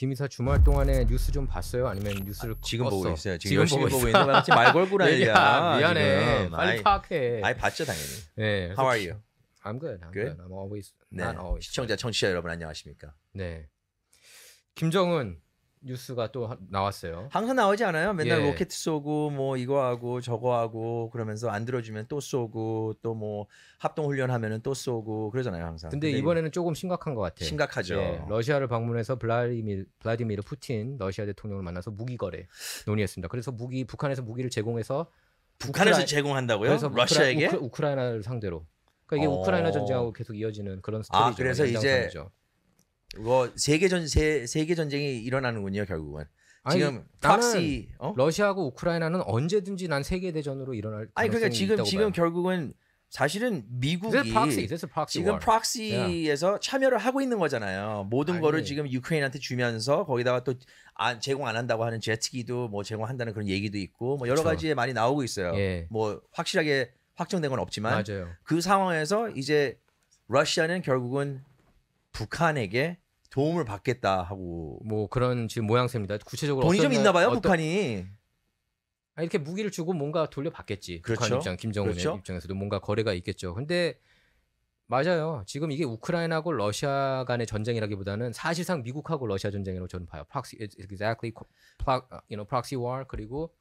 김이사 주말 동안에 뉴스 좀 봤어요? 아니면 뉴스를 지금 껐어? 보고 있어요. 지금 열심히 보고 있는데 마치 말 걸고 난리야. 미안해. 지금. 빨리 파악해. 아이 봤죠 당연히. 네. How are you? I'm good. I'm Good? good. I'm always 네. not always. 시청자 청취자 여러분 안녕하십니까? 네. 김정은 뉴스가 또 나왔어요. 항상 나오지 않아요? 맨날 예. 로켓 쏘고 뭐 이거 하고 저거 하고 그러면서 안 들어주면 또 쏘고 또 뭐 합동 훈련하면은 또 쏘고 그러잖아요 항상. 근데 이번에는 조금 심각한 것 같아요. 심각하죠. 예, 러시아를 방문해서 블라디미르 푸틴 러시아 대통령을 만나서 무기 거래 논의했습니다. 그래서 북한에서 무기를 제공해서 북한에서 제공한다고요? 그래서 러시아에게? 우크라이나를 상대로. 그러니까 이게 우크라이나 전쟁하고 계속 이어지는 그런 스토리죠. 그래서 이제 연장선이죠. 이거 세계 전쟁이 일어나는군요 결국은. 지금 프락시 러시아하고 우크라이나는 언제든지 난 세계 대전으로 일어날 가능성이 그러니까 있다고 지금 봐요. 결국은 사실은 미국이 지금 프락시에서 참여를 하고 있는 거잖아요. 모든 거를 지금 유크레인한테 주면서 거기다가 또 제공 안 한다고 하는 제트기도 뭐 제공한다는 그런 얘기도 있고 뭐 여러 가지에 많이 나오고 있어요. 예. 뭐 확실하게 확정된 건 없지만 맞아요. 그 상황에서 이제 러시아는 결국은 북한에게 도움을 받겠다 하고 뭐 그런 지금 모양새입니다. 구체적으로 돈이 좀 있나 봐요, 북한이. 이렇게 무기를 주고 뭔가 돌려받겠지. 그렇죠. 북한 입장, 김정은의 입장에서도 뭔가 거래가 있겠죠. 근데 맞아요. 지금 이게 우크라이나하고 러시아 간의 전쟁이라기보다는 사실상 미국하고 러시아 전쟁이라고 저는 봐요. exactly, proxy war. 그리고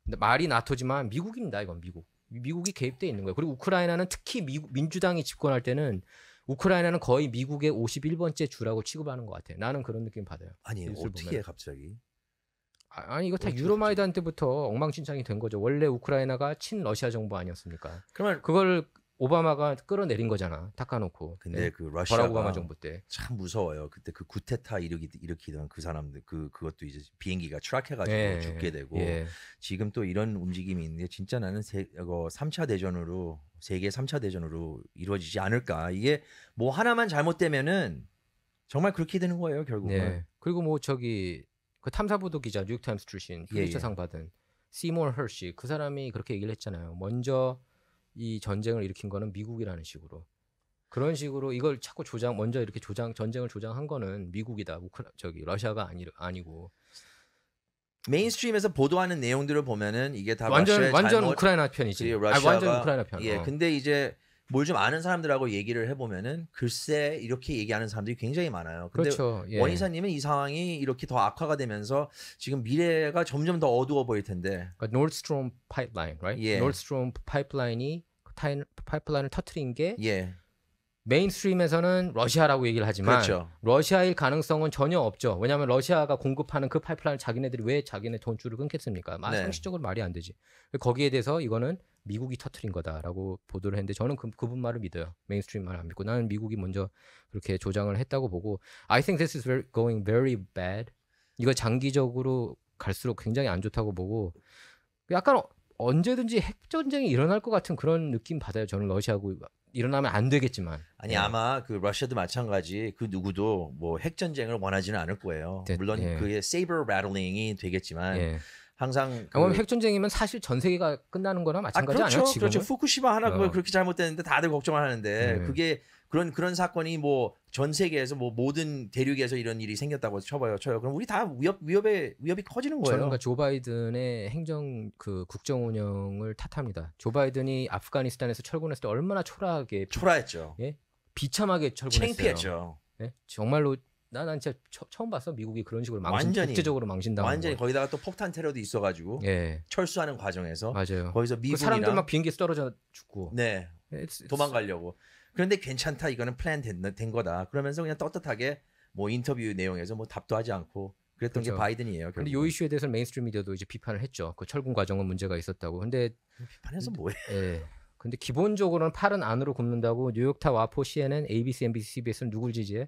말이 나토지만 미국입니다. 이건 미국이 개입돼 있는 거예요. 그리고 우크라이나는 특히 민주당이 집권할 때는 우크라이나는 거의 미국의 51번째 주라고 취급하는 것 같아요. 나는 그런 느낌 받아요. 아니 어떻게 해 갑자기? 아니 이거 다 유로마이단 때부터 엉망진창이 된 거죠. 원래 우크라이나가 친러시아 정부 아니었습니까? 그러면 그걸 오바마가 끌어내린 거잖아. 닦아놓고. 근데 그 러시아가 버락 오바마 정부 때 참 무서워요. 그때 그 구테타 일으키던 그 사람들 그것도 이제 비행기가 추락해가지고 죽게 되고 지금 또 이런 움직임이 있는데 진짜 나는 3차 대전으로 세계 3차 대전으로 이루어지지 않을까. 이게 뭐 하나만 잘못되면은 정말 그렇게 되는 거예요 결국은. 네. 그리고 뭐 그 탐사보도 기자 뉴욕타임스 출신 필리처상 받은 시모어 허시 그 사람이 그렇게 얘기를 했잖아요. 먼저 이 전쟁을 일으킨 거는 미국이라는 식으로. 그런 식으로 이걸 자꾸 먼저 이렇게 전쟁을 조장한 거는 미국이다. 러시아가 아니고. 메인스트림에서 보도하는 내용들을 보면은 이게 다 완전 우크라이나 편이지. 완전 우크라이나 편. 근데 이제 뭘 좀 아는 사람들하고 얘기를 해보면은 글쎄 이렇게 얘기하는 사람들이 굉장히 많아요. 근데 그렇죠. 원이사님은 이 상황이 이렇게 더 악화가 되면서 지금 미래가 점점 더 어두워 보일 텐데. 그러니까 노르드스트롬 파이프라인, right? 노르드스트롬 파이프라인이 파이프라인을 터트린 게 메인스트림에서는 러시아라고 얘기를 하지만 러시아일 가능성은 전혀 없죠. 왜냐하면 러시아가 공급하는 그 파이프라인을 자기네들이 왜 자기네 돈줄을 끊겠습니까? 상식적으로 말이 안 되지. 거기에 대해서 이거는 미국이 터트린 거다라고 보도를 했는데 저는 그분 말을 믿어요. 메인스트림 말 안 믿고 나는 미국이 먼저 그렇게 조장을 했다고 보고 I think this is going very bad. 이거 장기적으로 갈수록 굉장히 안 좋다고 보고 약간 언제든지 핵전쟁이 일어날 것 같은 그런 느낌 받아요. 저는 러시아하고 일어나면 안 되겠지만. 아니 아마 그 러시아도 마찬가지 그 누구도 뭐 핵전쟁을 원하지는 않을 거예요. 물론 그게 세이버 라틀링이 되겠지만 항상 핵전쟁이면 사실 전 세계가 끝나는 거나 마찬가지 아니에요? 지금은? 그렇죠. 후쿠시마 하나 그렇게 잘못됐는데 다들 걱정을 하는데 그게 그런 사건이 뭐 전 세계에서 뭐 모든 대륙에서 이런 일이 생겼다고 쳐요. 그럼 우리 다 위협이 커지는 거예요. 저는 그러니까 조 바이든의 국정 운영을 탓합니다. 조 바이든이 아프가니스탄에서 철군했을 때 얼마나 초라했죠. 비참하게 철군했어요. 창피했죠. 정말로 난 진짜 처음 봤어. 미국이 그런 식으로 국제적으로 망신당하는 완전히 거기다가 또 폭탄 테러도 있어가지고 철수하는 과정에서 맞아요. 거기서 미국이랑 사람들 막 비행기에서 떨어져 죽고 도망가려고. 그런데 괜찮다. 이거는 플랜 된 거다. 그러면서 그냥 떳떳하게 뭐 인터뷰 내용에서 뭐 답도 하지 않고 그랬던 게 바이든이에요. 근데 이 이슈에 대해서 메인스트림 미디어도 이제 비판을 했죠. 그 철군 과정은 문제가 있었다고. 근데 비판해서 뭐해? 근데 기본적으로는 팔은 안으로 굽는다고 뉴욕타 와포 CNN, ABC, NBC, CBS는 누굴 지지해?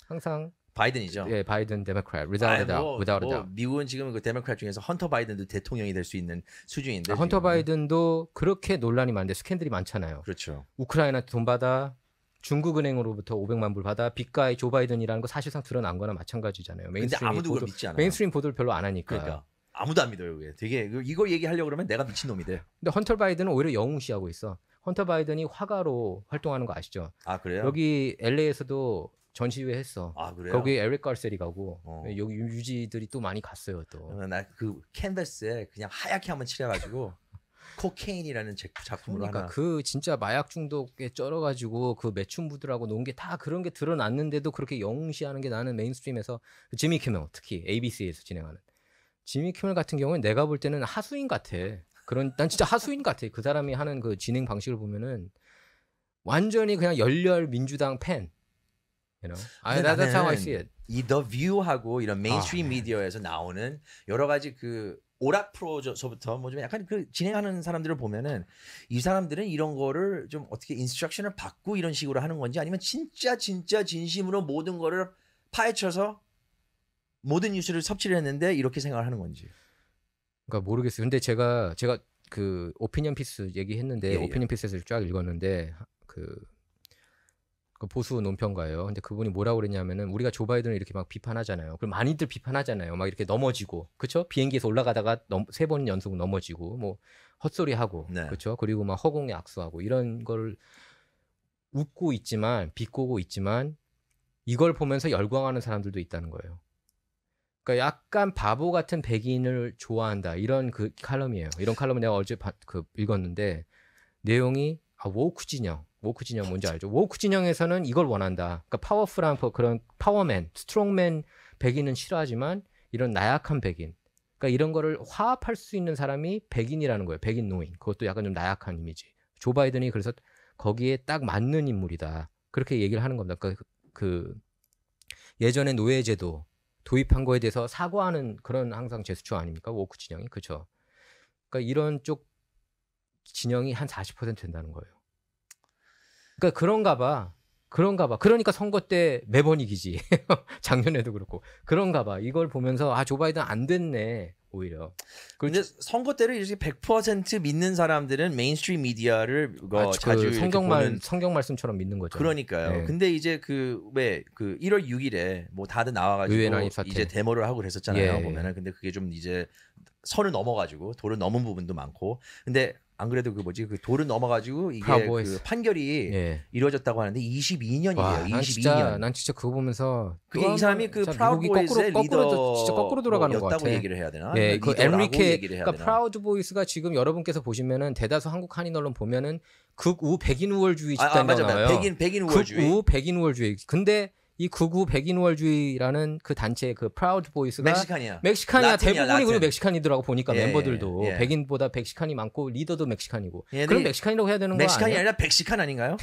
항상 바이든이죠. 바이든 데모크래트. without a doubt. 미국은 지금 그 데모크래트 중에서 헌터 바이든도 대통령이 될 수 있는 수준인데. 헌터 바이든도 그렇게 논란이 많은데 스캔들이 많잖아요. 그렇죠. 우크라이나한테 돈 받아, 중국은행으로부터 500만 불 받아, 빚가의 조 바이든이라는 거 사실상 드러난 거나 마찬가지잖아요. 근데 아무도 그걸 믿지 않아요. 메인스트림 보도를 별로 안 하니까. 그러니까 아무도 안 믿어요. 그게 되게 이걸 얘기하려고 그러면 내가 미친놈이 돼. 근데 헌터 바이든은 오히려 영웅시하고 있어. 헌터 바이든이 화가로 활동하는 거 아시죠? 아 그래요? 여기 LA에서도 전시회 했어. 아, 그래요? 거기 에릭 갈셀이 가고 여기 유지들이 또 많이 갔어요 또. 나 그 캔버스에 그냥 하얗게 한번 칠해가지고 코케인이라는 작품으로 그러니까 하나. 그 진짜 마약 중독에 쩔어가지고 그 매춘부들하고 논 게 다 그런 게 드러났는데도 그렇게 영시하는 게 나는 메인스트림에서 지미 키멜 특히 ABC에서 진행하는 지미 키멜 같은 경우는 내가 볼 때는 하수인 같아. 난 진짜 하수인 같아. 그 사람이 하는 그 진행 방식을 보면은 완전히 그냥 열렬 민주당 팬. You know? That's how I see it. 이 The View하고 이런 메인스트림 미디어에서 나오는 여러 가지 그 오락 프로서부터 뭐 좀 약간 그 진행하는 사람들을 보면은 이 사람들은 이런 거를 좀 어떻게 인스트럭션을 받고 이런 식으로 하는 건지 아니면 진짜 진심으로 모든 거를 파헤쳐서 모든 뉴스를 섭취를 했는데 이렇게 생각을 하는 건지. 그러니까 모르겠어요. 근데 제가 그 오피니언 피스 얘기했는데 오피니언 피스에서 쫙 읽었는데 그 보수 논평가예요. 근데 그분이 뭐라고 그랬냐면은 우리가 조 바이든을 이렇게 막 비판하잖아요. 그럼 많이들 비판하잖아요. 막 이렇게 넘어지고, 그렇죠? 비행기에서 올라가다가 3번 연속 넘어지고, 뭐 헛소리하고, 네. 그렇죠? 그리고 막 허공에 악수하고 이런 걸 웃고 있지만 비꼬고 있지만 이걸 보면서 열광하는 사람들도 있다는 거예요. 그러니까 약간 바보 같은 백인을 좋아한다 이런 그 칼럼이에요. 이런 칼럼을 내가 어제 읽었는데 내용이 woke 진영 뭔지 알죠? woke 진영에서는 이걸 원한다. 그러니까 파워풀한 그런 파워맨, 스트롱맨 백인은 싫어하지만 이런 나약한 백인, 그러니까 이런 거를 화합할 수 있는 사람이 백인이라는 거예요. 백인 노인. 그것도 약간 좀 나약한 이미지. 조 바이든이 그래서 거기에 딱 맞는 인물이다. 그렇게 얘기를 하는 겁니다. 그러니까 그 예전에 노예제도 도입한 거에 대해서 사과하는 그런 항상 제스처 아닙니까? woke 진영이. 그렇죠. 그러니까 이런 쪽 진영이 한 40% 된다는 거예요. 그러니까 그런가 봐. 그러니까 선거 때 매번 이기지. 작년에도 그렇고. 그런가 봐. 이걸 보면서 조 바이든 안 됐네. 오히려. 근데 선거 때를 이렇게 100% 믿는 사람들은 메인스트림 미디어를 자주 성경 말씀처럼 믿는 거죠. 그러니까요. 네. 근데 이제 그 1월 6일에 뭐 다들 나와가지고 이제 데모를 하고 그랬었잖아요. 보면은 근데 그게 좀 이제 선을 넘어가지고 도를 넘은 부분도 많고. 근데 안 그래도 그 도를 넘어가지고 이게 그 판결이 이루어졌다고 하는데 22년이에요. 22년. 난 진짜 그거 보면서 그게 이 사람이 그 프라우드 보이스의 리더 진짜 거꾸로 돌아가는 것 같아. 얘기를 해야 되나? 예, 그 엔리케 그러니까 프라우드 보이스가 지금 여러분께서 보시면은 대다수 한국 한인 언론 보면은 극우 백인 우월주의 집단이 나와요. 백인 우월주의. 극우 백인 우월주의. 근데 이 극우 백인 우월주의라는 그 단체 그 프라우드 보이스가 멕시칸이야. 대부분이 그리고 멕시칸이더라고 보니까 멤버들도 백인보다 멕시칸이 많고 리더도 멕시칸이고. 그럼 멕시칸이라고 해야 되는 거 아니야? 멕시칸이 아니라 백시칸 아닌가요?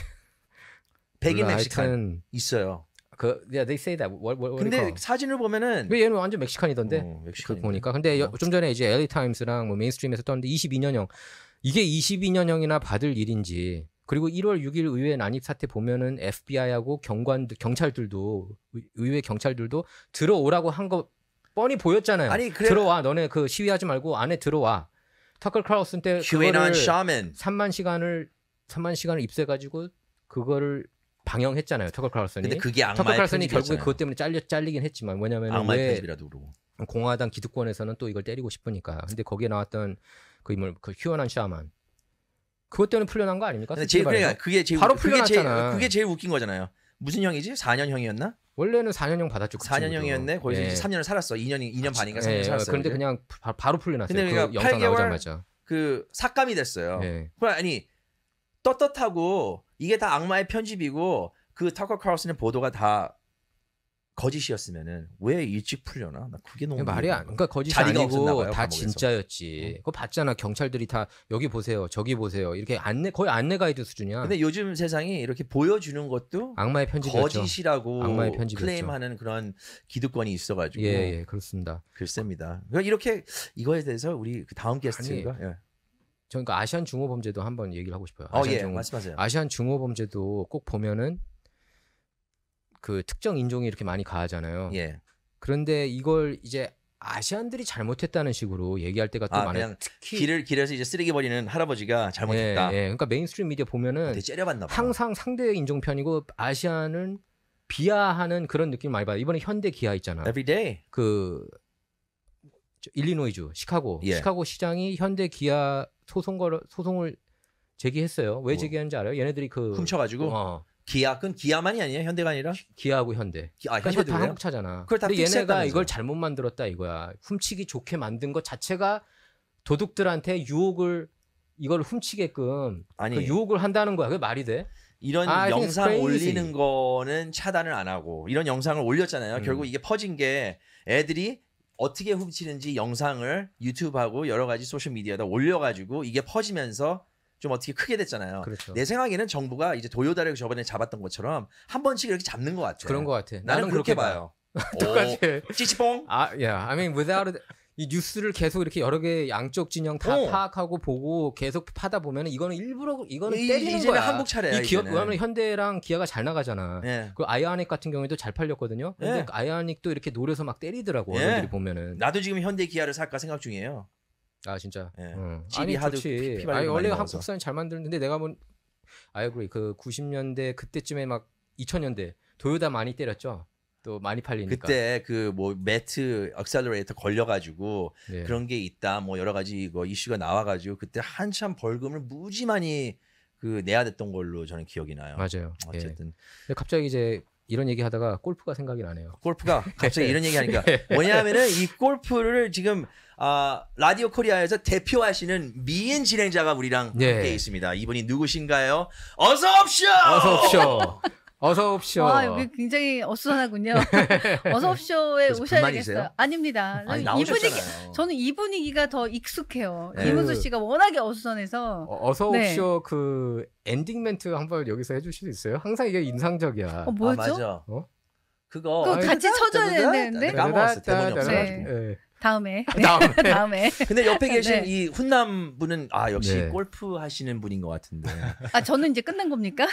백인 멕시칸 있어요. they say that. 근데 사진을 보면은 얘는 완전 멕시칸이던데. 그 보니까. 근데 좀 전에 이제 LA 타임스랑 뭐 메인스트림에서 떴는데 22년형. 이게 22년형이나 받을 일인지. 그리고 1월 6일 의회 난입 사태 보면은 FBI하고 경찰들도 의회 경찰들도 들어오라고 한 거 뻔히 보였잖아요. 아니, 들어와. 너네 그 시위하지 말고 안에 들어와. 터커 크라우슨 때 그거를 3만 시간을 입수해가지고 그거를 방영했잖아요. 터커 크라우슨이. 근데 그게 악마의 터커 크라우슨이 편집이었잖아요. 결국에 그것 때문에 잘리긴 했지만 왜냐면 악마의 편집이라도 그러고. 공화당 기득권에서는 또 이걸 때리고 싶으니까. 근데 거기에 나왔던 그 인물 그 휴어난 샤만. 그것 때문에 풀려난 거 아닙니까? 바로 풀려났잖아. 그게 제일 웃긴 거잖아요. 무슨 형이지? 4년형이었나? 원래는 4년형 받았죠. 4년형이었네. 거기서 이제 3년을 살았어. 2년 반인가 3년 살았어. 그런데 그냥 바로 풀려났어요. 근데 그러니까 그 영상 나오자마자. 그 삭감이 됐어요. 아니 떳떳하고 이게 다 악마의 편집이고 그 터커 카를슨의 보도가 다 거짓이었으면은 왜 일찍 풀려나? 나 그게 너무 말이 안. 그러니까 거짓이 아니고 다 진짜였지. 그거 봤잖아. 경찰들이 다 여기 보세요, 저기 보세요. 이렇게 거의 안내 가이드 수준이야. 근데 요즘 세상이 이렇게 보여주는 것도 악마의 편집이었죠. 거짓이라고 클레임하는 그런 기득권이 있어가지고. 예, 그렇습니다. 글쎄입니다. 이렇게 이거에 대해서 우리 그 다음 게스트가. 저는 그 아시안 중호 범죄도 한번 얘기를 하고 싶어요. 말씀하세요. 아시안 중호 범죄도 꼭 보면은. 그 특정 인종이 이렇게 많이 가하잖아요. 그런데 이걸 이제 아시안들이 잘못했다는 식으로 얘기할 때가 또 많아요. 특히 길에서 이제 쓰레기 버리는 할아버지가 잘못했다. 그러니까 메인스트림 미디어 보면은 항상 상대 인종 편이고 아시안은 비하하는 그런 느낌 많이 받아요. 이번에 현대 기아 있잖아. Every day. 그 일리노이주 시카고 시장이 현대 기아 소송을 제기했어요. 왜 제기했는지 알아요? 얘네들이 그 훔쳐가지고 그건 기아만이 아니에요? 현대가 아니라? 기아하고 현대. 현대도 다 그래요? 한국 차잖아. 그걸 다 근데 얘네가 픽스했다면서요. 이걸 잘못 만들었다 이거야. 훔치기 좋게 만든 것 자체가 도둑들한테 유혹을 이걸 훔치게끔 아니. 그 유혹을 한다는 거야. 그게 말이 돼? 이런 I think it's 영상 crazy. 올리는 거는 차단을 안 하고 이런 영상을 올렸잖아요. 결국 이게 퍼진 게 애들이 어떻게 훔치는지 영상을 유튜브하고 여러 가지 소셜 미디어에다 올려가지고 이게 퍼지면서 좀 어떻게 크게 됐잖아요. 그렇죠. 내 생각에는 정부가 이제 도요다를 저번에 잡았던 것처럼 한 번씩 이렇게 잡는 것 같아요. 그런 것 같아. 나는 그렇게 봐요. 똑같아. 찌찌뽕. I mean, without 이 뉴스를 계속 이렇게 여러 개 양쪽 진영 다 파악하고 보고 계속 파다 보면 이거는 일부러 이거는 때리는 이제는 거야. 한국 차례야. 이 기업 이제는. 왜냐면 현대랑 기아가 잘 나가잖아. 예. 그 아이오닉 같은 경우에도 잘 팔렸거든요. 근데 그 아이오닉도 이렇게 노려서 막 때리더라고. 어른들이 보면은. 나도 지금 현대 기아를 살까 생각 중이에요. 아 진짜. 예. 아니 하도 좋지. 피발리도 아니 원래 많이 한국산이 잘 만드는데 내가 본 I agree. 그 90년대 그때쯤에 막 2000년대 도요타 많이 때렸죠. 또 많이 팔리니까. 그때 그 뭐 매트 액셀러레이터 걸려가지고 네. 그런 게 있다 뭐 여러 가지 뭐 이슈가 나와가지고 그때 한참 벌금을 무지 많이 그 내야 됐던 걸로 저는 기억이 나요. 맞아요. 어쨌든 근데 갑자기 이제 이런 얘기 하다가 골프가 생각이 나네요. 골프가 갑자기 이런 얘기하니까 뭐냐면은 이 골프를 지금 라디오 코리아에서 대표하시는 미인 진행자가 우리랑 함께 있습니다. 이분이 누구신가요? 어서 옵쇼! 어서 옵쇼. 어서 옵쇼. 와, 여기 굉장히 어수선하군요. 어서 옵쇼에 오셔야겠어요. 아닙니다. 아니, 이 분위기, 나오셨잖아요. 저는 이 분위기가 더 익숙해요. 네. 김은수 씨가 워낙에 어수선해서. 어서 옵쇼 그 엔딩 멘트 한번 여기서 해주실 수 있어요? 항상 이게 인상적이야. 뭐였죠? 맞아. 어? 그거 그거 같이 쳐줘야 되는데. 까먹었어. 대본이 없어가지고. 네. 다음에. 다음에. 근데 옆에 계신 네. 이 훈남 분은 역시 네. 골프 하시는 분인 것 같은데. 저는 이제 끝난 겁니까?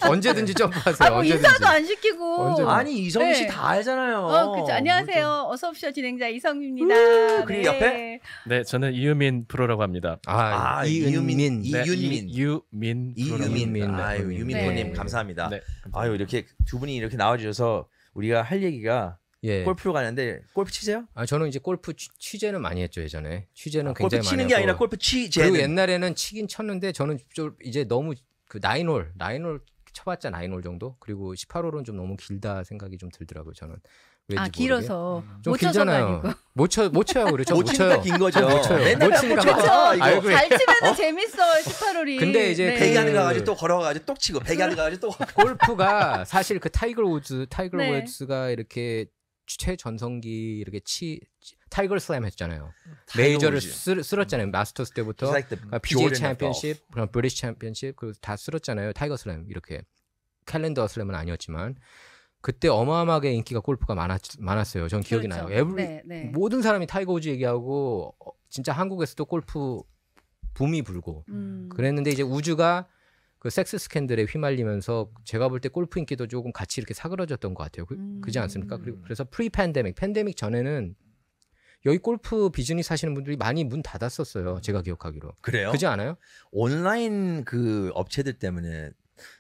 언제든지 점프하세요. 뭐 언제든지. 인사도 안 시키고. 언제든지. 아니 이성민 씨 네. 다 알잖아요. 그렇죠. 안녕하세요. 어서 옵쇼 진행자 이성민입니다. 그리고 옆에? 네, 저는 이유민 프로라고 합니다. 이은민. 이윤민. 이유민 이유민. 아유, 프로님. 유민 네. 프로님 감사합니다. 네, 아유, 이렇게 두 분이 이렇게 나와주셔서 우리가 할 얘기가 예. 골프로 가는데 골프 치세요? 저는 이제 골프 취재는 많이 했죠 예전에. 취재는 골프 굉장히 많이 치는 게 하고. 아니라 골프 그리고 취재는. 옛날에는 치긴 쳤는데 저는 좀 이제 너무 그 9홀 쳐봤자 9홀 정도. 그리고 18홀은 좀 너무 길다 생각이 좀 들더라고요 저는. 왠지 길어서 좀 못 쳐서가 길잖아요. 아니고. 못 쳐요 그래. 못 치니까 긴 거죠. 못 쳐요. 맨날 못 치니까 못 쳐. 이거. 아이고. 잘 치면 재밌어요 18홀이. 근데 이제 네. 배기하는 거 가지고 또 걸어가지고 또 치고 배기하는 거 가지고 또. 골프가 사실 그 타이거 네. 우즈가 이렇게 최전성기 이렇게 타이거 슬램 했잖아요. 메이저를 쓸었잖아요. 마스터스 때부터 PGA 챔피언십, 그럼 브리티시 챔피언십 그리고 다 쓸었잖아요. 타이거 슬램 이렇게 캘린더 슬램은 아니었지만 그때 어마어마하게 인기가 골프가 많았어요. 전 기억이 그렇죠. 나요. 네. 모든 사람이 타이거 우즈 얘기하고 진짜 한국에서도 골프 붐이 불고 그랬는데 이제 우즈가 그 섹스 스캔들에 휘말리면서 제가 볼 때 골프 인기도 조금 같이 이렇게 사그러졌던 것 같아요. 그지 않습니까? 그리고 그래서 팬데믹 전에는 여기 골프 비즈니스 하시는 분들이 많이 문 닫았었어요. 제가 기억하기로. 그래요? 그지 않아요? 온라인 그 업체들 때문에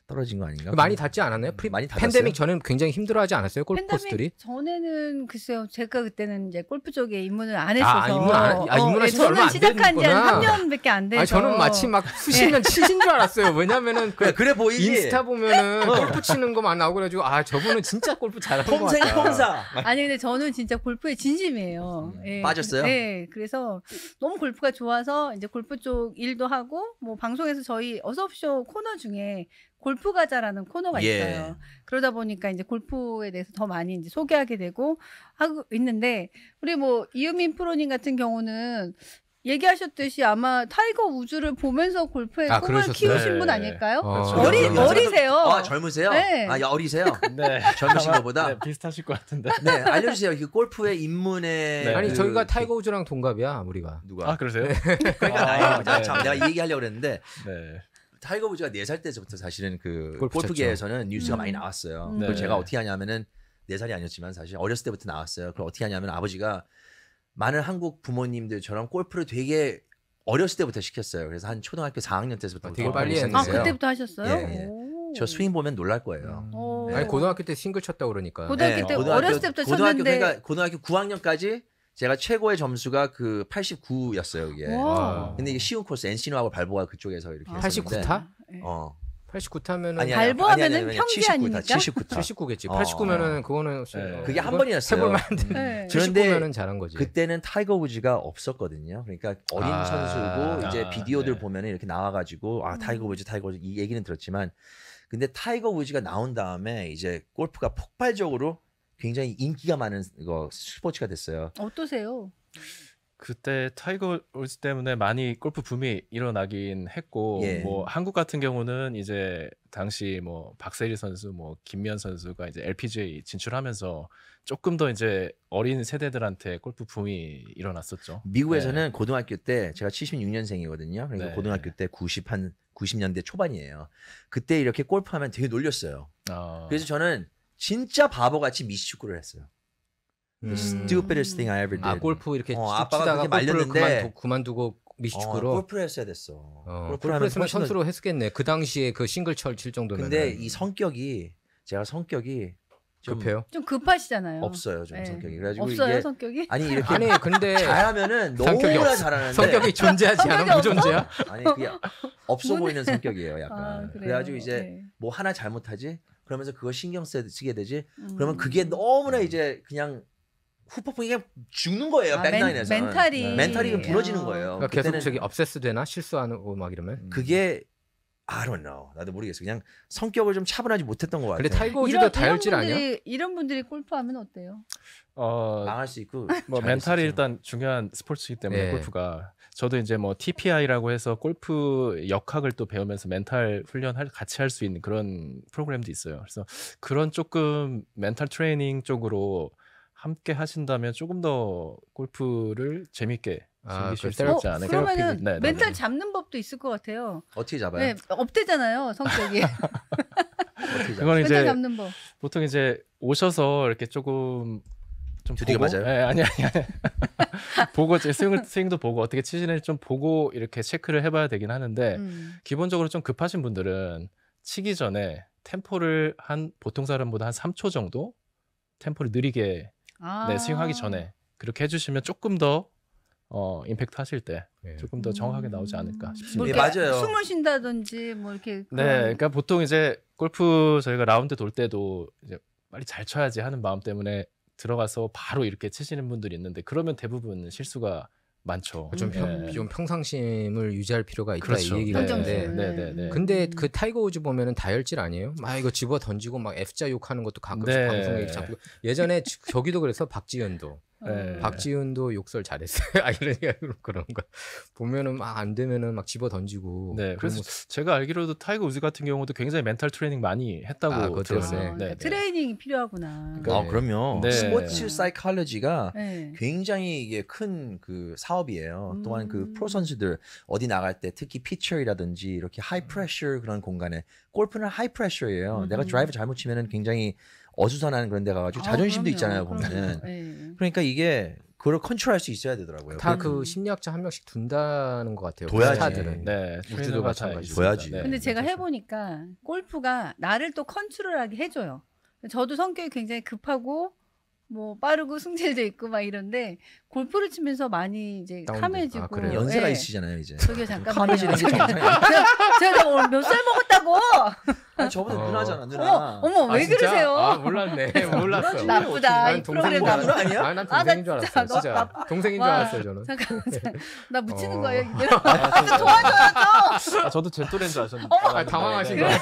떨어진 거 아닌가? 많이 닫지 않았나요? 많이 닫았어요? 팬데믹 전에는 굉장히 힘들어하지 않았어요? 골프 코스들이? 전에는 글쎄요. 제가 그때는 이제 골프 쪽에 입문을 안 했어서. 입문하신 지 얼마 안 시작한 지 한 됐구나. 3년밖에 안 돼서. 저는 마치 막 수십 년 치신 줄 알았어요. 왜냐면은 그래 보이지. 인스타 보면은 골프 치는 거 많이 나오고 그래가지고 저분은 진짜 골프 잘하는 것 같다. 홍사. 아니 근데 저는 진짜 골프에 진심이에요. 예. 빠졌어요? 네, 그래서 너무 골프가 좋아서 이제 골프 쪽 일도 하고 뭐 방송에서 저희 어서옵쇼 코너 중에 골프 가자라는 코너가 있어요. 그러다 보니까 이제 골프에 대해서 더 많이 이제 소개하게 되고 하고 있는데 우리 뭐 이유민 프로님 같은 경우는 얘기하셨듯이 아마 타이거 우즈를 보면서 골프에 꿈을 그러셨어요. 키우신 분 아닐까요? 그렇죠. 어리세요. 젊으세요? 네. 어리세요? 네, 젊으신 것보다? 네, 비슷하실 것 같은데. 네, 알려주세요. 그 골프에 입문에. 네. 아니 저희가 타이거 우즈랑 동갑이야 우리가. 누가? 그러세요? 그러니까 네. 참 내가 이 얘기 하려고 그랬는데 네. 타이거 우즈가 4살 때부터 사실은 그 골프 골프계에서는 뉴스가 많이 나왔어요. 그걸 네. 제가 어떻게 하냐면은 4살이 아니었지만 사실 어렸을 때부터 나왔어요. 그걸 어떻게 하냐면 아버지가 많은 한국 부모님들처럼 골프를 되게 어렸을 때부터 시켰어요. 그래서 한 초등학교 4학년 때부터 되게 빨리 시작했어요. 그때부터 하셨어요? 예. 오. 저 스윙 보면 놀랄 거예요. 오. 아니 고등학교 때 싱글 쳤다고 그러니까. 고등학교 때 어렸을 때부터 쳤는데. 그러니까 고등학교 9학년까지 제가 최고의 점수가 그 89였어요, 이게. 와. 근데 이게 쉬운 코스 NC노하고 발보가 그쪽에서 이렇게 했었는데 89타? 네. 89타면은 아니, 발부하면은 평지 79타, 아닙니까? 79타. 79겠지. 89면은 그거는 그게 한 번이었어요. 해볼 만한데. 네. 그런데 79면은 잘한 거지. 그때는 타이거 우즈가 없었거든요. 그러니까 어린 선수고 이제 비디오들 네. 보면은 이렇게 나와가지고 타이거 우즈 이 얘기는 들었지만, 근데 타이거 우즈가 나온 다음에 이제 골프가 폭발적으로 굉장히 인기가 많은 스포츠가 됐어요. 어떠세요? 그때 타이거 우즈 때문에 많이 골프 붐이 일어나긴 했고 예. 뭐 한국 같은 경우는 이제 당시 뭐 박세리 선수, 뭐 김미연 선수가 이제 LPGA 진출하면서 조금 더 이제 어린 세대들한테 골프 붐이 일어났었죠. 미국에서는 고등학교 때 제가 76년생이거든요. 그러니까 네. 고등학교 때 90년대 초반이에요. 그때 이렇게 골프하면 되게 놀렸어요. 그래서 저는 진짜 바보같이 미식축구를 했어요. The stupidest thing I ever did. 골프 이렇게 아빠가 치다가 그렇게 골프를 말렸는데 그만두고 미식축구로. 골프를 했어야 됐어. 골프를 했으면 선수로 했겠네. 그 당시에 그 싱글철 칠 정도면. 근데 이 성격이 좀 급해요. 좀 급하시잖아요. 없어요, 좀 네. 성격이. 그래가지고 없어요, 이게 성격이? 아니 이렇게 아니 근데 잘하면은 성격이 너무나 없어. 잘하는데 성격이 존재하지 않아 무존재야? 아니 그게 없어 보이는 성격이에요, 약간. 그래요? 그래가지고 이제 네. 뭐 하나 잘못하지? 그러면서 그거 신경 쓰게 되지? 그러면 그게 너무나 이제 그냥 후폭풍이 그냥 죽는 거예요, 백라인에서. 멘탈이 부러지는 거예요. 그러니까 계속 그때는 저기 obsessed 되나 실수하고 막 이러면. 그게 I don't know. 나도 모르겠어. 그냥 성격을 좀 차분하지 못했던 것 같아요. 근데 타이거 우즈도 다혈질 아니야? 이런 분들이 골프하면 어때요? 망할 수 있고 뭐 잘 멘탈이 있었죠. 일단 중요한 스포츠이기 때문에 네. 골프가 저도 이제 뭐 TPI라고 해서 골프 역학을 또 배우면서 멘탈 훈련 같이 할 수 있는 그런 프로그램도 있어요. 그래서 그런 조금 멘탈 트레이닝 쪽으로 함께 하신다면 조금 더 골프를 재밌게 즐기실 수 있지 않을까. 그러면은 네, 멘탈 네. 잡는 법도 있을 것 같아요. 어떻게 잡아요? 네, 업되잖아요, 성격이. 어떻게 잡아요? 그건 멘탈 이제 잡는 법. 보통 이제 오셔서 이렇게 조금 좀 두드려 보고, 맞아요? 네, 아니 보고 스윙도 보고 어떻게 치시는지 좀 보고 이렇게 체크를 해봐야 되긴 하는데 기본적으로 좀 급하신 분들은 치기 전에 템포를 보통 사람보다 한 3초 정도 템포를 느리게 스윙하기 전에 그렇게 해주시면 조금 더 임팩트 하실 때 조금 더 정확하게 나오지 않을까 싶습니다. 뭐 예, 이렇게 맞아요. 숨을 쉰다든지 뭐 이렇게. 네, 그러니까 보통 이제 골프 저희가 라운드 돌 때도 이제 빨리 잘 쳐야지 하는 마음 때문에 들어가서 바로 이렇게 치시는 분들이 있는데 그러면 대부분 실수가 많죠. 좀 평상심을 유지할 필요가 있다 그렇죠. 이 얘기가 있는데. 네. 근데 그 타이거 우즈 보면은 다혈질 아니에요? 막 이거 집어 던지고 막 F자 욕하는 것도 가끔씩 네. 방송에 잡히고 예전에 저기도 그래서 박지윤도 네. 박지윤도 욕설 잘했어요. 아 이러니까 그런 거 보면은 막 안 되면은 막 집어 던지고. 네, 그래서 제가 알기로도 타이거 우즈 같은 경우도 굉장히 멘탈 트레이닝 많이 했다고 그거 들었어요. 때문에. 트레이닝이 필요하구나. 그러니까 그럼요. 네. 스포츠 사이콜로지가 네. 굉장히 이게 큰 그 사업이에요. 또한 그 프로 선수들 어디 나갈 때 특히 피처라든지 이렇게 하이 프레셔 그런 공간에 골프는 하이 프레셔예요. 내가 드라이브 잘못 치면은 굉장히 어수선한 그런 데 가가지고 자존심도 그럼요. 있잖아요, 보면은. 네. 그러니까 이게 그걸 컨트롤할 수 있어야 되더라고요. 다 그 심리학자 한 명씩 둔다는 것 같아요. 둬야지. 스타들은. 네, 우주도 트레이너가 마찬가지고. 다 둬야지. 있습니다. 네, 근데 제가 그렇죠. 해보니까 골프가 나를 또 컨트롤하게 해줘요. 저도 성격이 굉장히 급하고 뭐 빠르고 승질도 있고 막 이런데 골프를 치면서 많이 이제 다운돼. 캄해지고. 아, 그래요? 연세가 예. 있으시잖아요, 이제. 저기요 잠깐만요. 캄해지는 게 정상이에요. 제가 오늘 몇 살 먹었다고? 아니, 저보다 누나잖아, 어머, 누나. 어머 왜 진짜? 그러세요? 아 몰랐네. 몰랐어. 나쁘다. 이 프로그램 줄 나쁘다. 아니야? 난 동생인 줄 진짜 알았어요. 진짜 나빠. 동생인 줄 와, 알았어요 저는. 잠깐만, 나 묻히는 어. 거예요 이대로. 도와줘야죠. 저도 제 또래인 줄 아셨는데. 아, 당황하신 네, 거 네.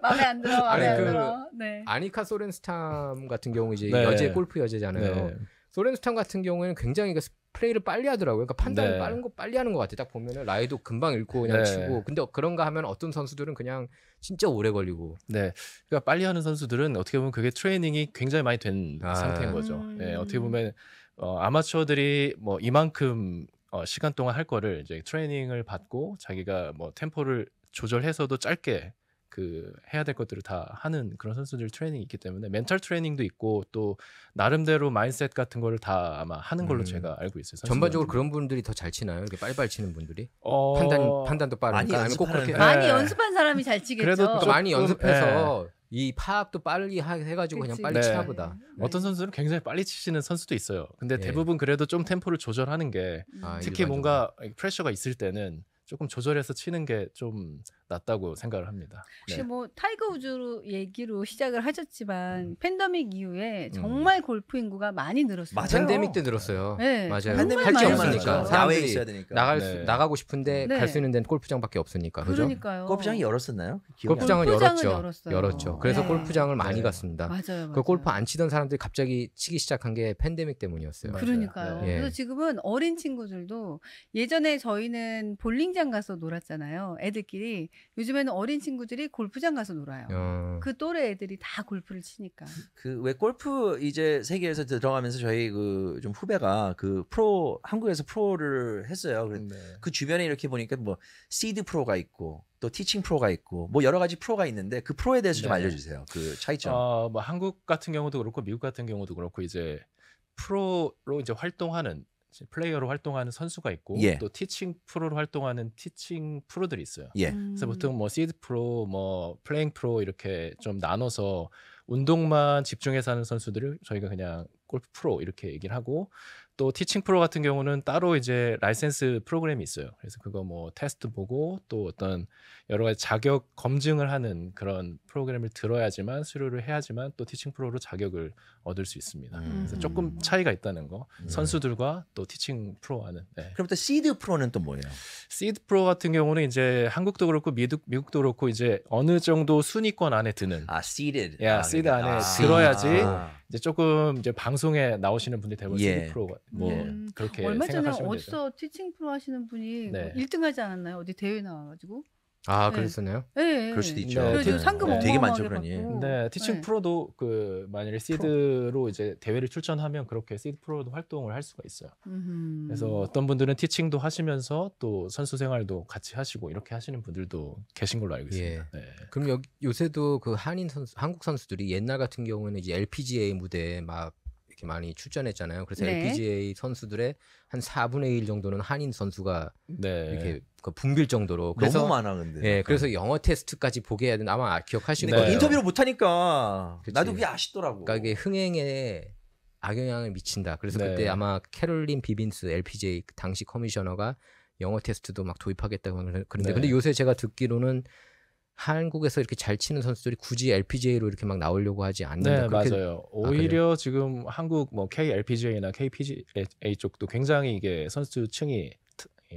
마음에 안 들어. 마음에 아니, 안 들어. 네. 아니카 소렌스탐 같은 경우 이제 네. 여제 골프 여제잖아요. 네. 소렌스탐 같은 경우에는 굉장히 그 플레이를 빨리 하더라고요. 그러니까 판단을 네. 빠른 거 빨리 하는 것 같아. 딱 보면은 라이도 금방 읽고 그냥 네. 치고. 근데 그런가 하면 어떤 선수들은 그냥 진짜 오래 걸리고. 네, 그러니까 빨리 하는 선수들은 어떻게 보면 그게 트레이닝이 굉장히 많이 된 상태인 거죠. 네, 어떻게 보면 아마추어들이 뭐 이만큼 시간 동안 할 거를 이제 트레이닝을 받고 자기가 뭐 템포를 조절해서도 짧게 그 해야 될 것들을 다 하는 그런 선수들 트레이닝이 있기 때문에 멘탈 트레이닝도 있고 또 나름대로 마인드셋 같은 거를 다 아마 하는 걸로 제가 알고 있어요. 전반적으로 그런 분들이 더 잘 치나요? 이렇게 빨리빨리 치는 분들이? 어... 판단도 빠르니까. 아니면 꼭 그렇게 연습하는- 많이 네. 연습한 사람이 잘 치겠죠. 그래도 그러니까 많이 조금, 연습해서 이 파악도 빨리 해가지고 그치. 그냥 빨리 네. 치나 보다. 어떤 선수들은 굉장히 빨리 치시는 선수도 있어요. 근데 예. 대부분 그래도 좀 템포를 조절하는 게 아, 특히 일반적으로. 뭔가 프레셔가 있을 때는 조금 조절해서 치는 게 좀 낫다고 생각을 합니다. 혹시 뭐 타이거 우즈 얘기로 시작을 하셨지만 팬데믹 이후에 정말 골프 인구가 많이 늘었어요. 맞아요. 팬데믹 때 늘었어요. 네. 맞아요. 팬데믹 할 게 많이 없으니까 늘었죠. 야외에 사람들이 있어야 되니까. 나가고 싶은데 네. 갈 수 있는 데는 골프장밖에 없으니까. 그죠? 그러니까요. 골프장이 열었었나요? 골프장은 골프장은 열었죠. 그래서 네. 골프장을 많이 네. 갔습니다. 맞아요. 그 골프 안 치던 사람들이 갑자기 치기 시작한 게 팬데믹 때문이었어요. 맞아요. 그러니까요. 예. 그래서 지금은 어린 친구들도 예전에 저희는 볼링장 가서 놀았잖아요. 애들끼리. 요즘에는 어린 친구들이 골프장 가서 놀아요. 그 또래 애들이 다 골프를 치니까. 그 왜 골프 이제 세계에서 들어가면서 저희 그 좀 후배가 그 한국에서 프로를 했어요. 그 주변에 이렇게 보니까 뭐 시드 프로가 있고 또 티칭 프로가 있고 뭐 여러 가지 프로가 있는데 그 프로에 대해서 좀 알려주세요. 그 차이점. 뭐 한국 같은 경우도 그렇고 미국 같은 경우도 그렇고 이제 프로로 이제 활동하는 플레이어로 활동하는 선수가 있고 예. 또 티칭 프로로 활동하는 티칭 프로들이 있어요. 예. 그래서 보통 뭐 시드 프로, 뭐 플레잉 프로 이렇게 좀 나눠서 운동만 집중해서 하는 선수들을 저희가 그냥 골프 프로 이렇게 얘기를 하고 또 티칭 프로 같은 경우는 따로 이제 라이센스 프로그램이 있어요. 그래서 그거 뭐 테스트 보고 또 어떤 여러 가지 자격 검증을 하는 그런 프로그램을 들어야지만 수료를 해야지만 또 티칭 프로로 자격을 얻을 수 있습니다. 그래서 조금 차이가 있다는 거. 선수들과 또 티칭 프로와는. 네. 그럼 또 시드 프로는 또 뭐예요? 시드 프로 같은 경우는 이제 한국도 그렇고 미국도 그렇고 이제 어느 정도 순위권 안에 드는 seeded. 시드 안에 들어야지 이제 조금 이제 방송에 나오시는 분들이 대부분 시드 프로 뭐 그렇게 얼마 전에 생각하시면 되죠. 어디서 티칭 프로 하시는 분이 네. 1등 하지 않았나요? 어디 대회 나와가지고. 아, 네. 그랬었나요? 네. 그럴 수도 있죠. 네. 그래서 네. 상금 네. 되게 많죠, 어마어마하게 그러니. 받고. 네, 티칭 네. 프로도 그 만약에 시드로 이제 대회를 출전하면 그렇게 시드 프로도 활동을 할 수가 있어요. 그래서 어떤 분들은 티칭도 하시면서 또 선수 생활도 같이 하시고 이렇게 하시는 분들도 계신 걸로 알고 있습니다. 네. 그럼 요새도 그 한국 선수들이 옛날 같은 경우는 이제 LPGA 무대에 막 이렇게 많이 출전했잖아요. 그래서 네. LPGA 선수들의 한 4분의 1 정도는 한인 선수가 네. 이렇게 그 붐빌 정도로. 그래서 너무 많아 근데. 예, 그래서 영어 테스트까지 보게 해야 되는 아마 기억하실 근데 거예요. 인터뷰를 못 하니까 그치. 나도 그게 아쉽더라고. 그러니까 이게 흥행에 악영향을 미친다. 그래서 네. 그때 아마 캐롤린 비빈스 LPGA 그 당시 커미셔너가 영어 테스트도 막 도입하겠다고 그런데 네. 근데 요새 제가 듣기로는 한국에서 이렇게 잘 치는 선수들이 굳이 LPGA로 이렇게 막 나오려고 하지 않는다. 네, 그렇게- 맞아요. 오히려 지금 한국 뭐 KLPGA나 KPGA 쪽도 굉장히 이게 선수층이